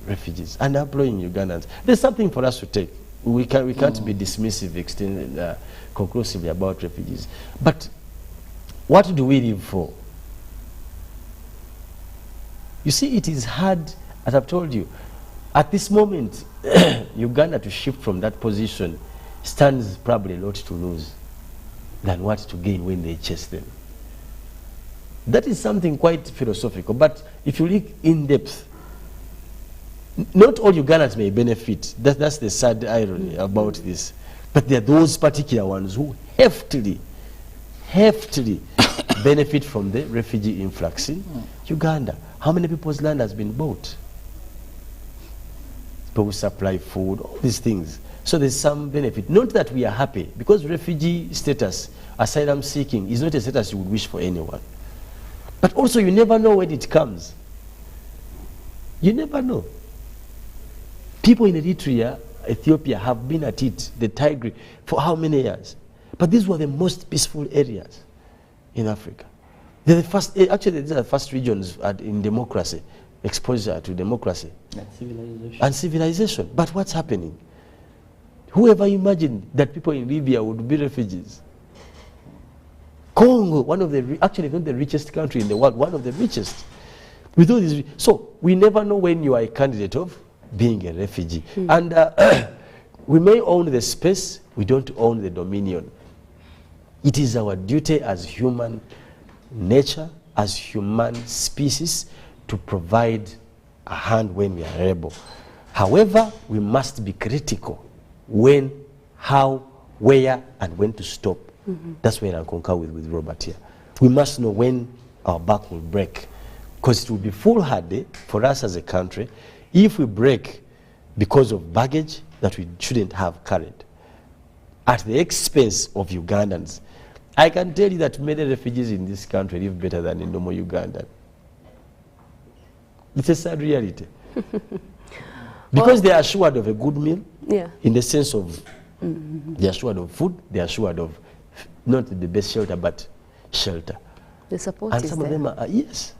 refugees and employing Ugandans? There's something for us to take. We can't be dismissive conclusively about refugees. But what do we live for? You see, it is hard, as I've told you, at this moment, Uganda to shift from that position stands probably a lot to lose than what to gain when they chase them. That is something quite philosophical, but if you look in depth, not all Ugandans may benefit. That's the sad irony about this. But there are those particular ones who heftily benefit from the refugee influx in Uganda. How many people's land has been bought? People who supply food, all these things. So there's some benefit. Not that we are happy, because refugee status, asylum seeking, is not a status you would wish for anyone. But also you never know when it comes. You never know. People in Eritrea, Ethiopia have been at it, the Tigray, for how many years? But these were the most peaceful areas in Africa. They're the first, actually these are the first regions in democracy, exposure to democracy. And civilization. But what's happening? Whoever imagined that people in Libya would be refugees? Congo, one of the, actually not the richest country in the world, one of the richest. With all these, so we never know when you are a candidate of being a refugee. And we may own the space, we don't own the dominion. It is our duty as human nature, as human species, to provide a hand when we are able. However, we must be critical when, how, where, and when to stop. That's where I concur with Robert here. We must know when our back will break, because it will be foolhardy for us as a country if we break because of baggage that we shouldn't have carried at the expense of Ugandans. I can tell you that many refugees in this country live better than a normal Ugandan. It's a sad reality. Because they are assured of a good meal, in the sense of they are assured of food, they are assured of not the best shelter, but shelter. The support and is some there. of them are, yes.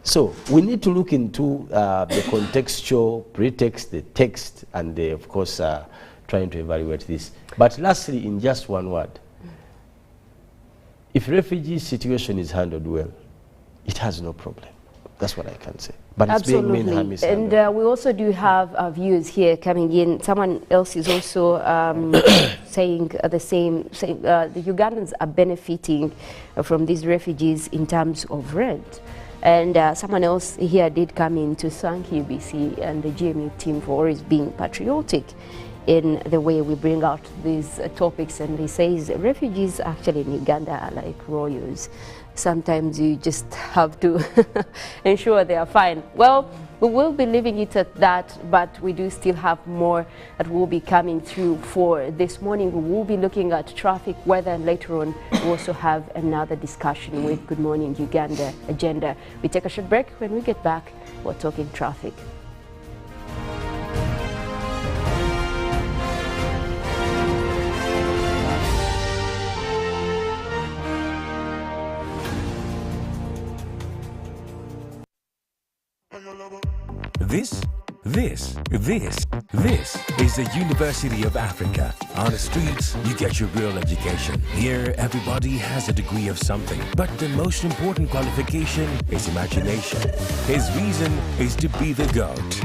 So we need to look into the contextual pretext, the text, and of course trying to evaluate this. But lastly, in just one word, if refugee situation is handled well, it has no problem. That's what I can say. But Absolutely. It's being mishandled. And we also do have views here coming in. Someone else is also saying the same. The Ugandans are benefiting from these refugees in terms of rent. And someone else here did come in to thank UBC and the GMU team for always being patriotic in the way we bring out these topics, and he says refugees actually in Uganda are like royals. Sometimes you just have to ensure they are fine. Well, we will be leaving it at that, but we do still have more that will be coming through for this morning. We will be looking at traffic, weather, and later on we also have another discussion with Good Morning Uganda agenda. We take a short break. When we get back, we're talking traffic. This is the University of Africa. On the streets, you get your real education. Here, everybody has a degree of something. But the most important qualification is imagination. His reason is to be the GOAT.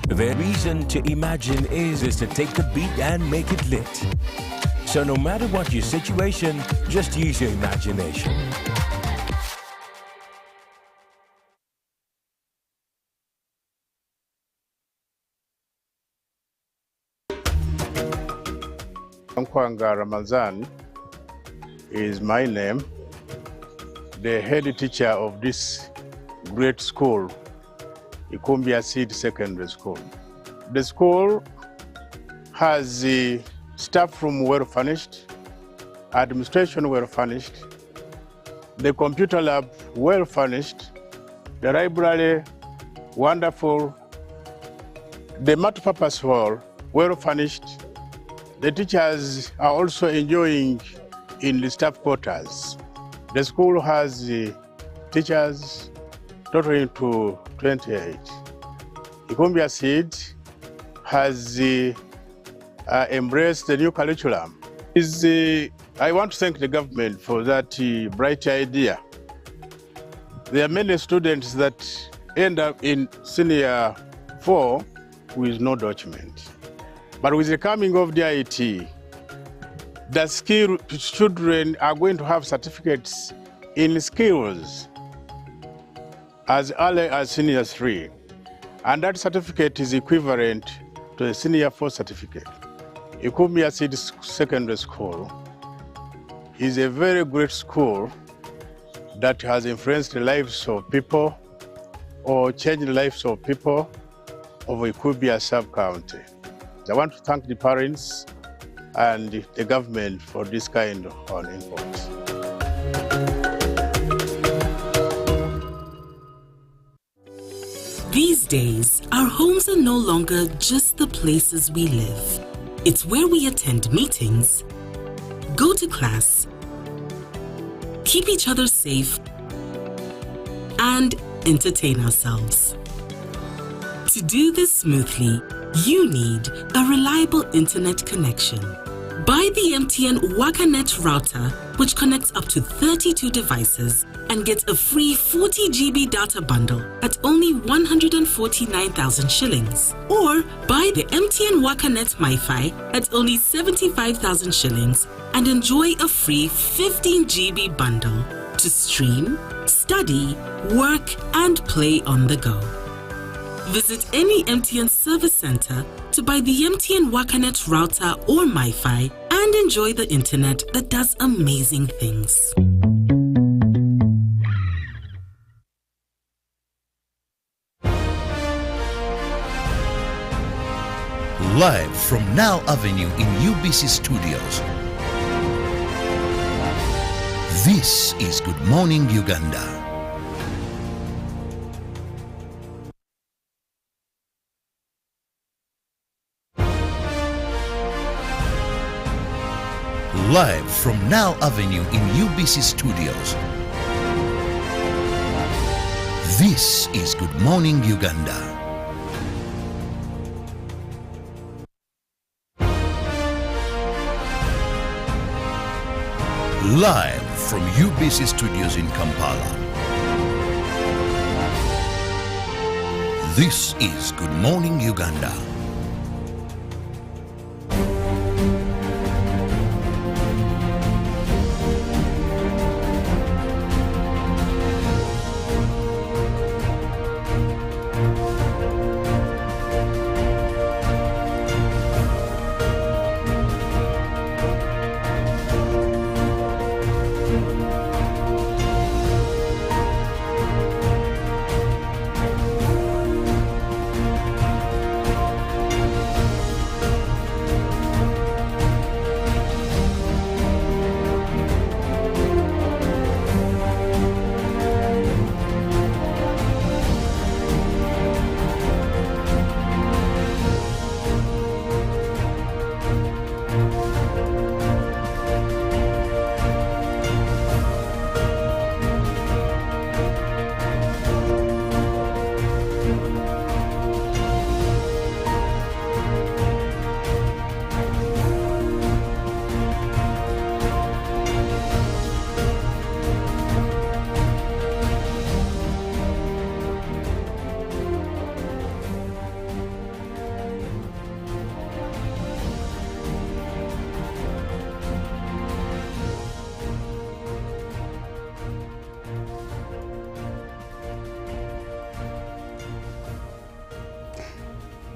The reason to imagine is to take the beat and make it lit. So no matter what your situation, just use your imagination. Nkwanga Ramazan is my name, the head teacher of this great school, Ikumbia Seed Secondary School. The school has the staff room well furnished, administration well furnished, the computer lab well furnished, the library wonderful, the multipurpose hall well furnished. The teachers are also enjoying in the staff quarters. The school has teachers totaling to 28. Ikumbia Seed has embraced the new curriculum. I want to thank the government for that bright idea. There are many students that end up in senior 4 with no document. But with the coming of the IT, the skilled children are going to have certificates in skills as early as senior 3. And that certificate is equivalent to a senior 4 certificate. Ikumbia Seed Secondary School is a very great school that has influenced the lives of people or changed the lives of people of Ikumbia sub-county. I want to thank the parents and the government for this kind of input. These days, our homes are no longer just the places we live. It's where we attend meetings, go to class, keep each other safe, and entertain ourselves. To do this smoothly, you need a reliable internet connection. Buy the MTN WakaNet router, which connects up to 32 devices and gets a free 40 GB data bundle at only 149,000 shillings. Or buy the MTN WakaNet MiFi at only 75,000 shillings and enjoy a free 15 GB bundle to stream, study, work, and play on the go. Visit any MTN service center to buy the MTN WakaNet router or MiFi and enjoy the internet that does amazing things. Live from Now Avenue in UBC Studios. This is Good Morning Uganda. Live from Now Avenue in UBC Studios. This is Good Morning Uganda. Live from UBC Studios in Kampala. This is Good Morning Uganda.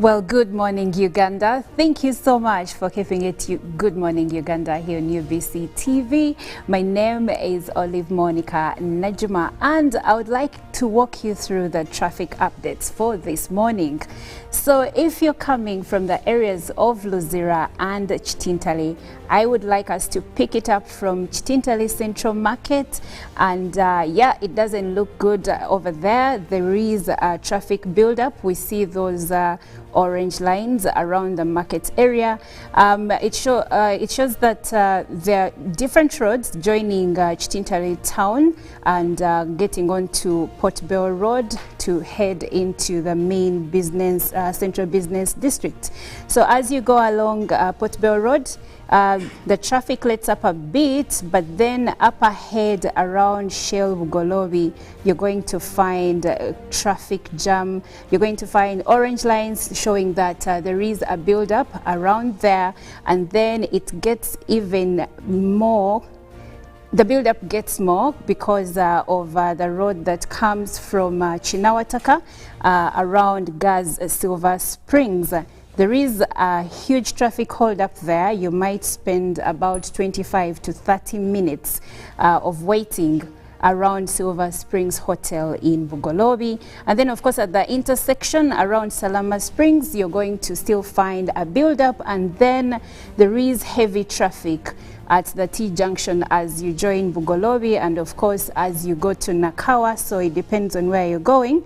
Well, good morning, Uganda. Thank you so much for keeping it Good Morning Uganda here on UBC TV. My name is Olive Monica Najuma, and I would like to walk you through the traffic updates for this morning. So if you're coming from the areas of Luzira and Chitintali, I would like us to pick it up from Chitintali Central Market, and yeah, it doesn't look good over there. There is a traffic buildup. We see those orange lines around the market area. It shows that there are different roads joining Chitintali town and getting onto Port Bell Road to head into the main business, central business district. So as you go along Port Bell Road, the traffic lets up a bit, but then up ahead around Shell Bugolobi, you're going to find traffic jam. You're going to find orange lines showing that there is a build-up around there, and then it gets even more. The build-up gets more because of the road that comes from Chinawataka around Gaz Silver Springs. There is a huge traffic hold up there. You might spend about 25 to 30 minutes of waiting around Silver Springs Hotel in Bugolobi. And then of course at the intersection around Salama Springs, you're going to still find a build-up, and then there is heavy traffic at the T-junction as you join Bugolobi, and of course as you go to Nakawa, so it depends on where you're going.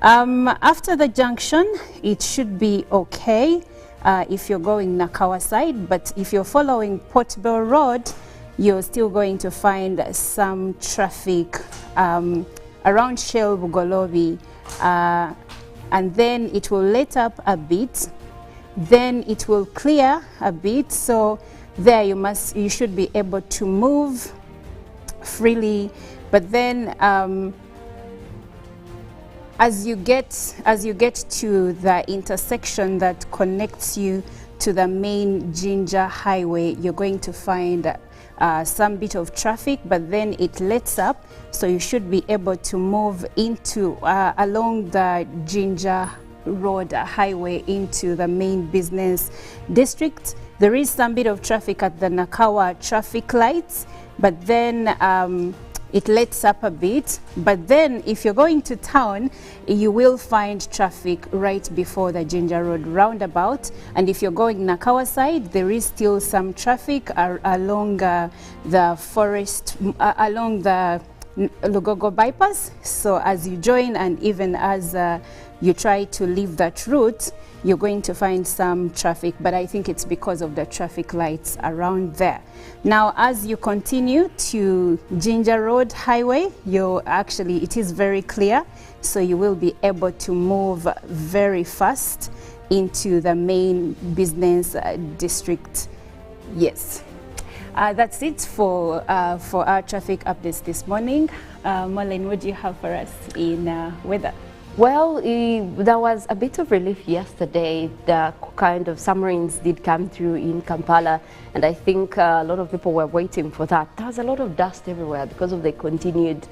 After the junction, it should be okay if you're going Nakawa side, but if you're following Port Bell Road, you're still going to find some traffic around Shell Bugolobi, and then it will let up a bit, then it will clear a bit, so there you should be able to move freely. But then as you get to the intersection that connects you to the main Jinja Highway, you're going to find some bit of traffic, but then it lets up, so you should be able to move into along the Jinja Road Highway into the main business district. There is some bit of traffic at the Nakawa traffic lights, but then it lets up a bit. But then if you're going to town, you will find traffic right before the Jinja Road roundabout. And if you're going Nakawa side, there is still some traffic along the forest, along the Lugogo bypass. So as you join and even as you try to leave that route, you're going to find some traffic, but I think it's because of the traffic lights around there. Now, as you continue to Jinja Road Highway, it is very clear, so you will be able to move very fast into the main business district. Yes. That's it for our traffic updates this morning. Marlene, what do you have for us in weather? Well, there was a bit of relief yesterday. The kind of summer rains did come through in Kampala, and I think a lot of people were waiting for that. There was a lot of dust everywhere because of the continued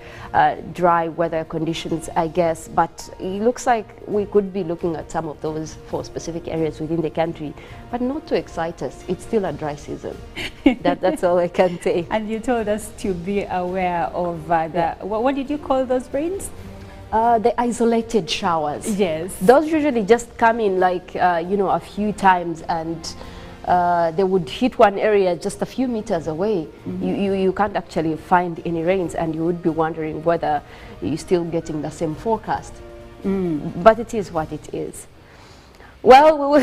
dry weather conditions, I guess, but it looks like we could be looking at some of those for specific areas within the country, but not to excite us. It's still a dry season. That's all I can say. And you told us to be aware of what did you call those rains? The isolated showers. Yes. Those usually just come in like, a few times, and they would hit one area just a few meters away. Mm-hmm. You can't actually find any rains, and you would be wondering whether you're still getting the same forecast. But it is what it is. Well,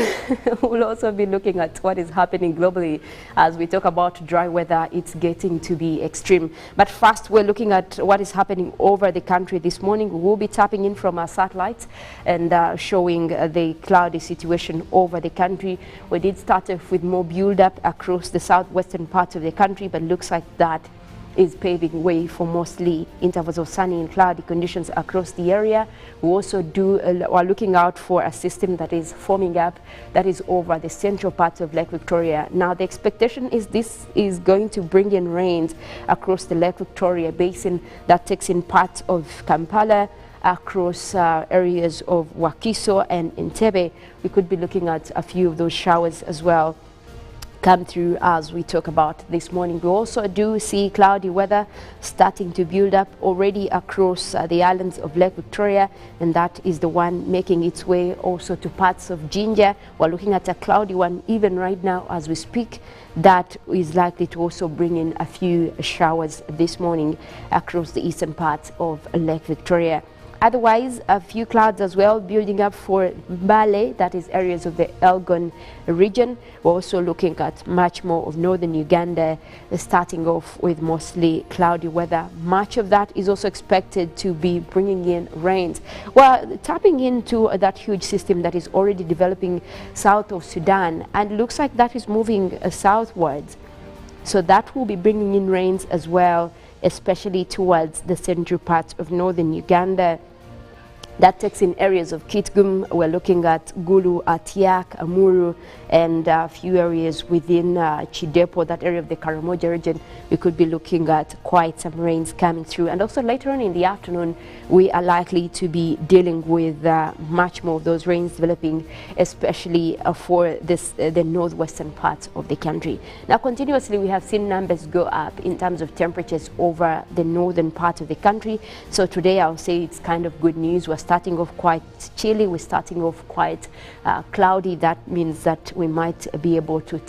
we'll also be looking at what is happening globally as we talk about dry weather. It's getting to be extreme. But first, we're looking at what is happening over the country this morning. We'll be tapping in from our satellites and showing the cloudy situation over the country. We did start off with more build-up across the southwestern part of the country, but looks like that is paving way for mostly intervals of sunny and cloudy conditions across the area. We also are looking out for a system that is forming up that is over the central part of Lake Victoria. Now the expectation is this is going to bring in rains across the Lake Victoria basin that takes in parts of Kampala, across areas of Wakiso and Entebbe. We could be looking at a few of those showers as well come through as we talk about this morning. We also do see cloudy weather starting to build up already across the islands of Lake Victoria, and that is the one making its way also to parts of Jinja. We're looking at a cloudy one even right now as we speak. That is likely to also bring in a few showers this morning across the eastern parts of Lake Victoria. Otherwise, a few clouds as well building up for Mbale, that is areas of the Elgon region. We're also looking at much more of northern Uganda, starting off with mostly cloudy weather. Much of that is also expected to be bringing in rains. Well, tapping into that huge system that is already developing south of Sudan, and looks like that is moving southwards. So that will be bringing in rains as well, especially towards the central parts of northern Uganda. That takes in areas of Kitgum. We're looking at Gulu, Atiak, Amuru, and a few areas within Chidepo, that area of the Karamoja region. We could be looking at quite some rains coming through. And also later on in the afternoon, we are likely to be dealing with much more of those rains developing, especially for the northwestern parts of the country. Now, continuously, we have seen numbers go up in terms of temperatures over the northern part of the country. So today, I'll say it's kind of good news. We're starting off quite chilly. We're starting off quite cloudy. That means that we might be able to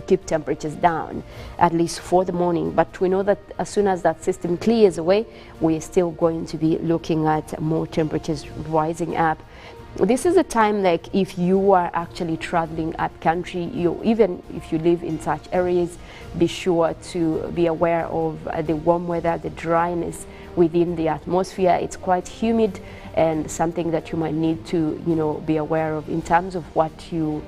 keep temperatures down, at least for the morning. But we know that as soon as that system clears away, we're still going to be looking at more temperatures rising up. This is a time, like, if you are actually traveling up country, even if you live in such areas, be sure to be aware of the warm weather, the dryness within the atmosphere. It's quite humid, and something that you might need to, be aware of in terms of what you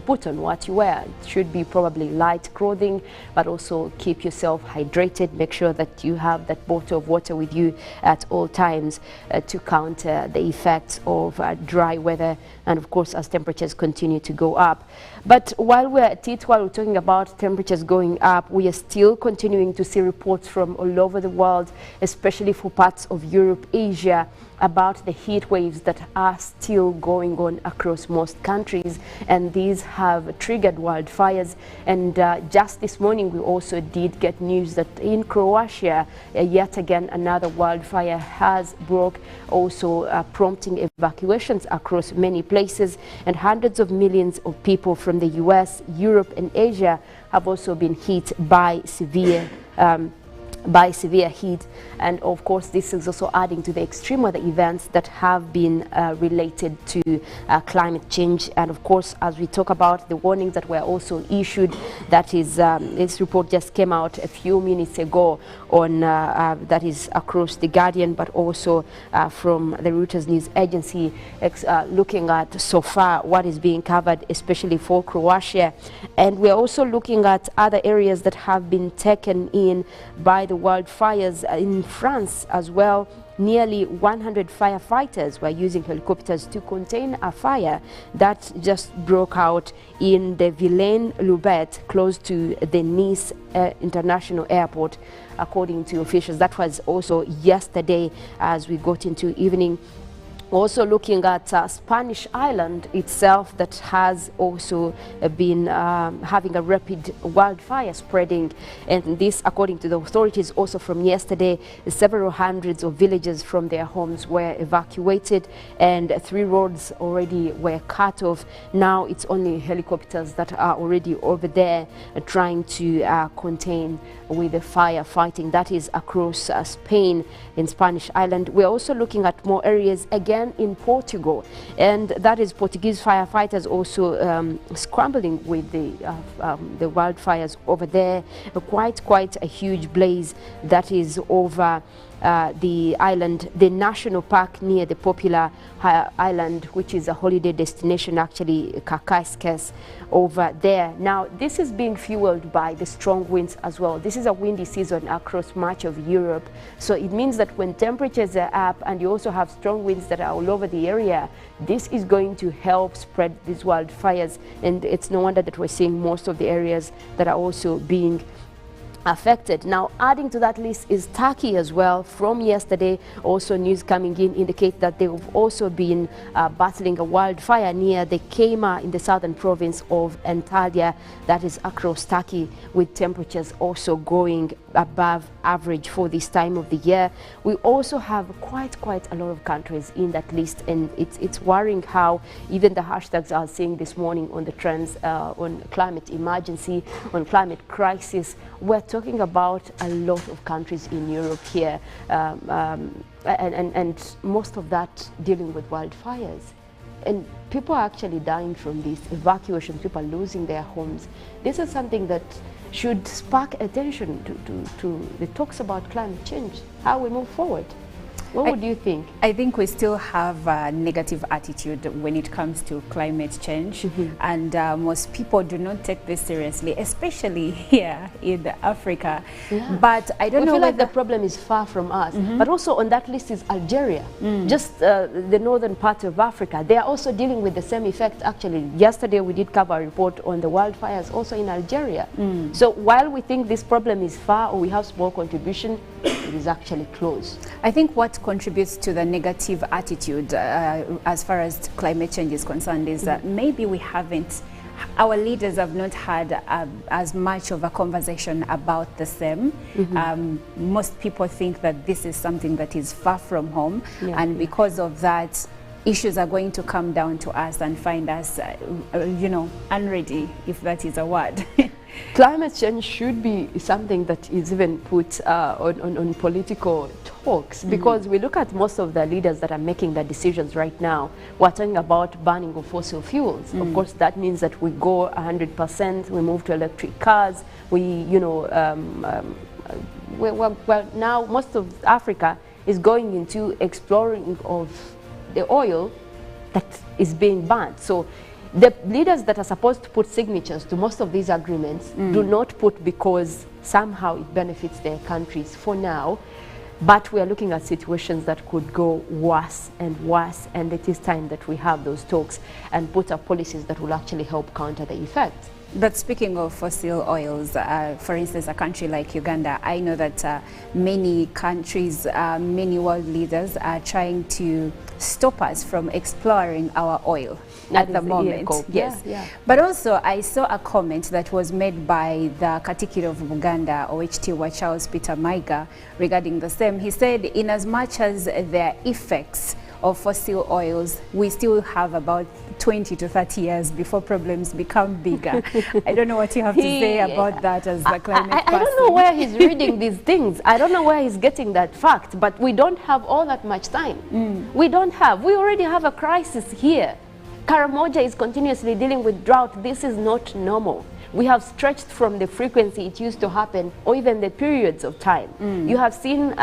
put on, what you wear. It should be probably light clothing, but also keep yourself hydrated. Make sure that you have that bottle of water with you at all times to counter the effects of dry weather, and of course as temperatures continue to go up. But while we're at it, while we're talking about temperatures going up, we are still continuing to see reports from all over the world, especially for parts of Europe, Asia, about the heat waves that are still going on across most countries, and these have triggered wildfires. And just this morning we also did get news that in Croatia yet again another wildfire has broke, also prompting evacuations across many places, and hundreds of millions of people from the US, Europe and Asia have also been hit by severe heat. And of course this is also adding to the extreme weather events that have been related to climate change. And of course, as we talk about the warnings that were also issued, that is this report just came out a few minutes ago on that is across the Guardian, but also from the Reuters news agency, looking at so far what is being covered, especially for Croatia. And we're also looking at other areas that have been taken in by the wildfires in France as well. Nearly 100 firefighters were using helicopters to contain a fire that just broke out in the Vilaine-Loubet, close to the Nice International Airport, according to officials. That was also yesterday as we got into evening. Also looking at Spanish Island itself, that has also been having a rapid wildfire spreading, and this, according to the authorities, also from yesterday, several hundreds of villagers from their homes were evacuated, and 3 roads already were cut off. Now it's only helicopters that are already over there trying to contain with the firefighting. That is across Spain in Spanish Island. We're also looking at more areas again in Portugal, and that is Portuguese firefighters also scrambling with the wildfires over there. Quite a huge blaze that is over the island, the national park near the popular island, which is a holiday destination, actually, Kakaiskes over there. Now, this is being fueled by the strong winds as well. This is a windy season across much of Europe, so it means that when temperatures are up and you also have strong winds that are all over the area, this is going to help spread these wildfires, and it's no wonder that we're seeing most of the areas that are also being affected. Now, adding to that list is Turkey as well. From yesterday, also news coming in indicate that they've also been battling a wildfire near the Kema in the southern province of Antalya, that is across Turkey, with temperatures also going above average for this time of the year. We also have quite a lot of countries in that list, and it's worrying how even the hashtags are saying this morning on the trends on climate emergency, on climate crisis. We're talking about a lot of countries in Europe here, and most of that dealing with wildfires. And people are actually dying from this, evacuation, people are losing their homes. This is something that should spark attention to the talks about climate change, how we move forward. What would you think? I think we still have a negative attitude when it comes to climate change, and most people do not take this seriously, especially here in Africa. But I don't know, feel like the problem is far from us. But also on that list is Algeria, just the northern part of Africa. They are also dealing with the same effect. Actually, yesterday we did cover a report on the wildfires also in Algeria. So while we think this problem is far or we have small contribution, it is actually close. I think what contributes to the negative attitude as far as climate change is concerned is that maybe we haven't, our leaders have not had as much of a conversation about the same. Most people think that this is something that is far from home, and because of that, issues are going to come down to us and find us, you know, unready, if that is a word. Climate change should be something that is even put on political talks, because we look at most of the leaders that are making the decisions right now. We're talking about banning of fossil fuels. Of course, that means that we go 100%, we move to electric cars, we, you know, well, now most of Africa is going into exploring of the oil that is being banned. So the leaders that are supposed to put signatures to most of these agreements do not put because somehow it benefits their countries for now. But we are looking at situations that could go worse and worse, and it is time that we have those talks and put up policies that will actually help counter the effects. But speaking of fossil oils, for instance, a country like Uganda, I know that many countries, many world leaders are trying to stop us from exploring our oil at the moment. Yes. But also, I saw a comment that was made by the Katikkiro of Uganda, OHT Charles Peter Maiga, regarding the same. He said, in as much as there are effects of fossil oils, we still have about 20 to 30 years before problems become bigger. I don't know what you have to say about that as the climate person. I don't know where he's reading these things. I don't know where he's getting that fact, but we don't have all that much time. We don't have. We already have a crisis here. Karamoja is continuously dealing with drought. This is not normal. We have stretched from the frequency it used to happen, or even the periods of time. You have seen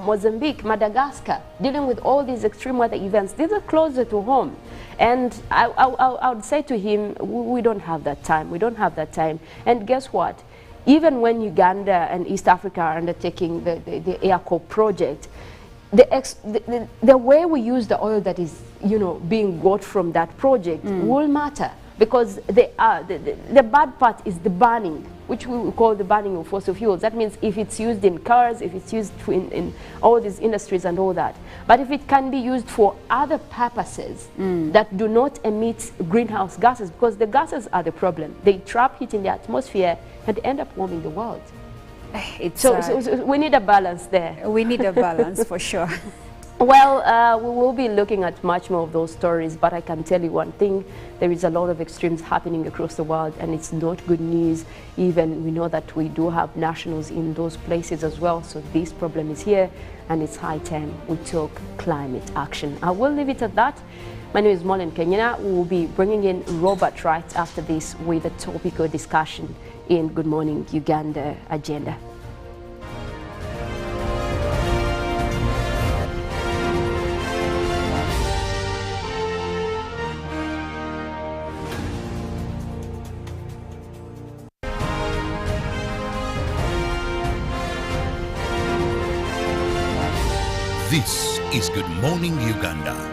Mozambique, Madagascar, dealing with all these extreme weather events. These are closer to home. And I would say to him, we don't have that time. We don't have that time. And guess what? Even when Uganda and East Africa are undertaking the Airco project, the way we use the oil that is, you know, being got from that project will matter. Because the bad part is the burning, which we call the burning of fossil fuels. That means if it's used in cars, if it's used in all these industries and all that. But if it can be used for other purposes that do not emit greenhouse gases, because the gases are the problem. They trap heat in the atmosphere and end up warming the world. So we need a balance there. We need a balance for sure. Well, we will be looking at much more of those stories, but I can tell you one thing, there is a lot of extremes happening across the world, and it's not good news. Even we know that we do have nationals in those places as well, so this problem is here, and it's high time we took climate action. I will leave it at that. My name is Molin Kenyina. We will be bringing in Robert right after this with a topical discussion in Good Morning Uganda agenda. This is Good Morning Uganda.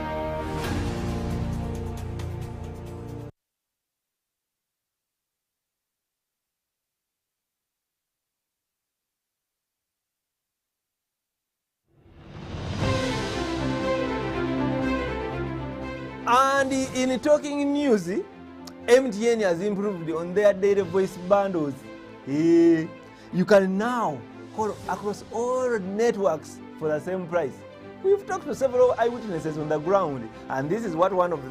And in talking news, MTN has improved on their data voice bundles. You can now call across all networks for the same price. We've talked to several eyewitnesses on the ground, and this is what one of them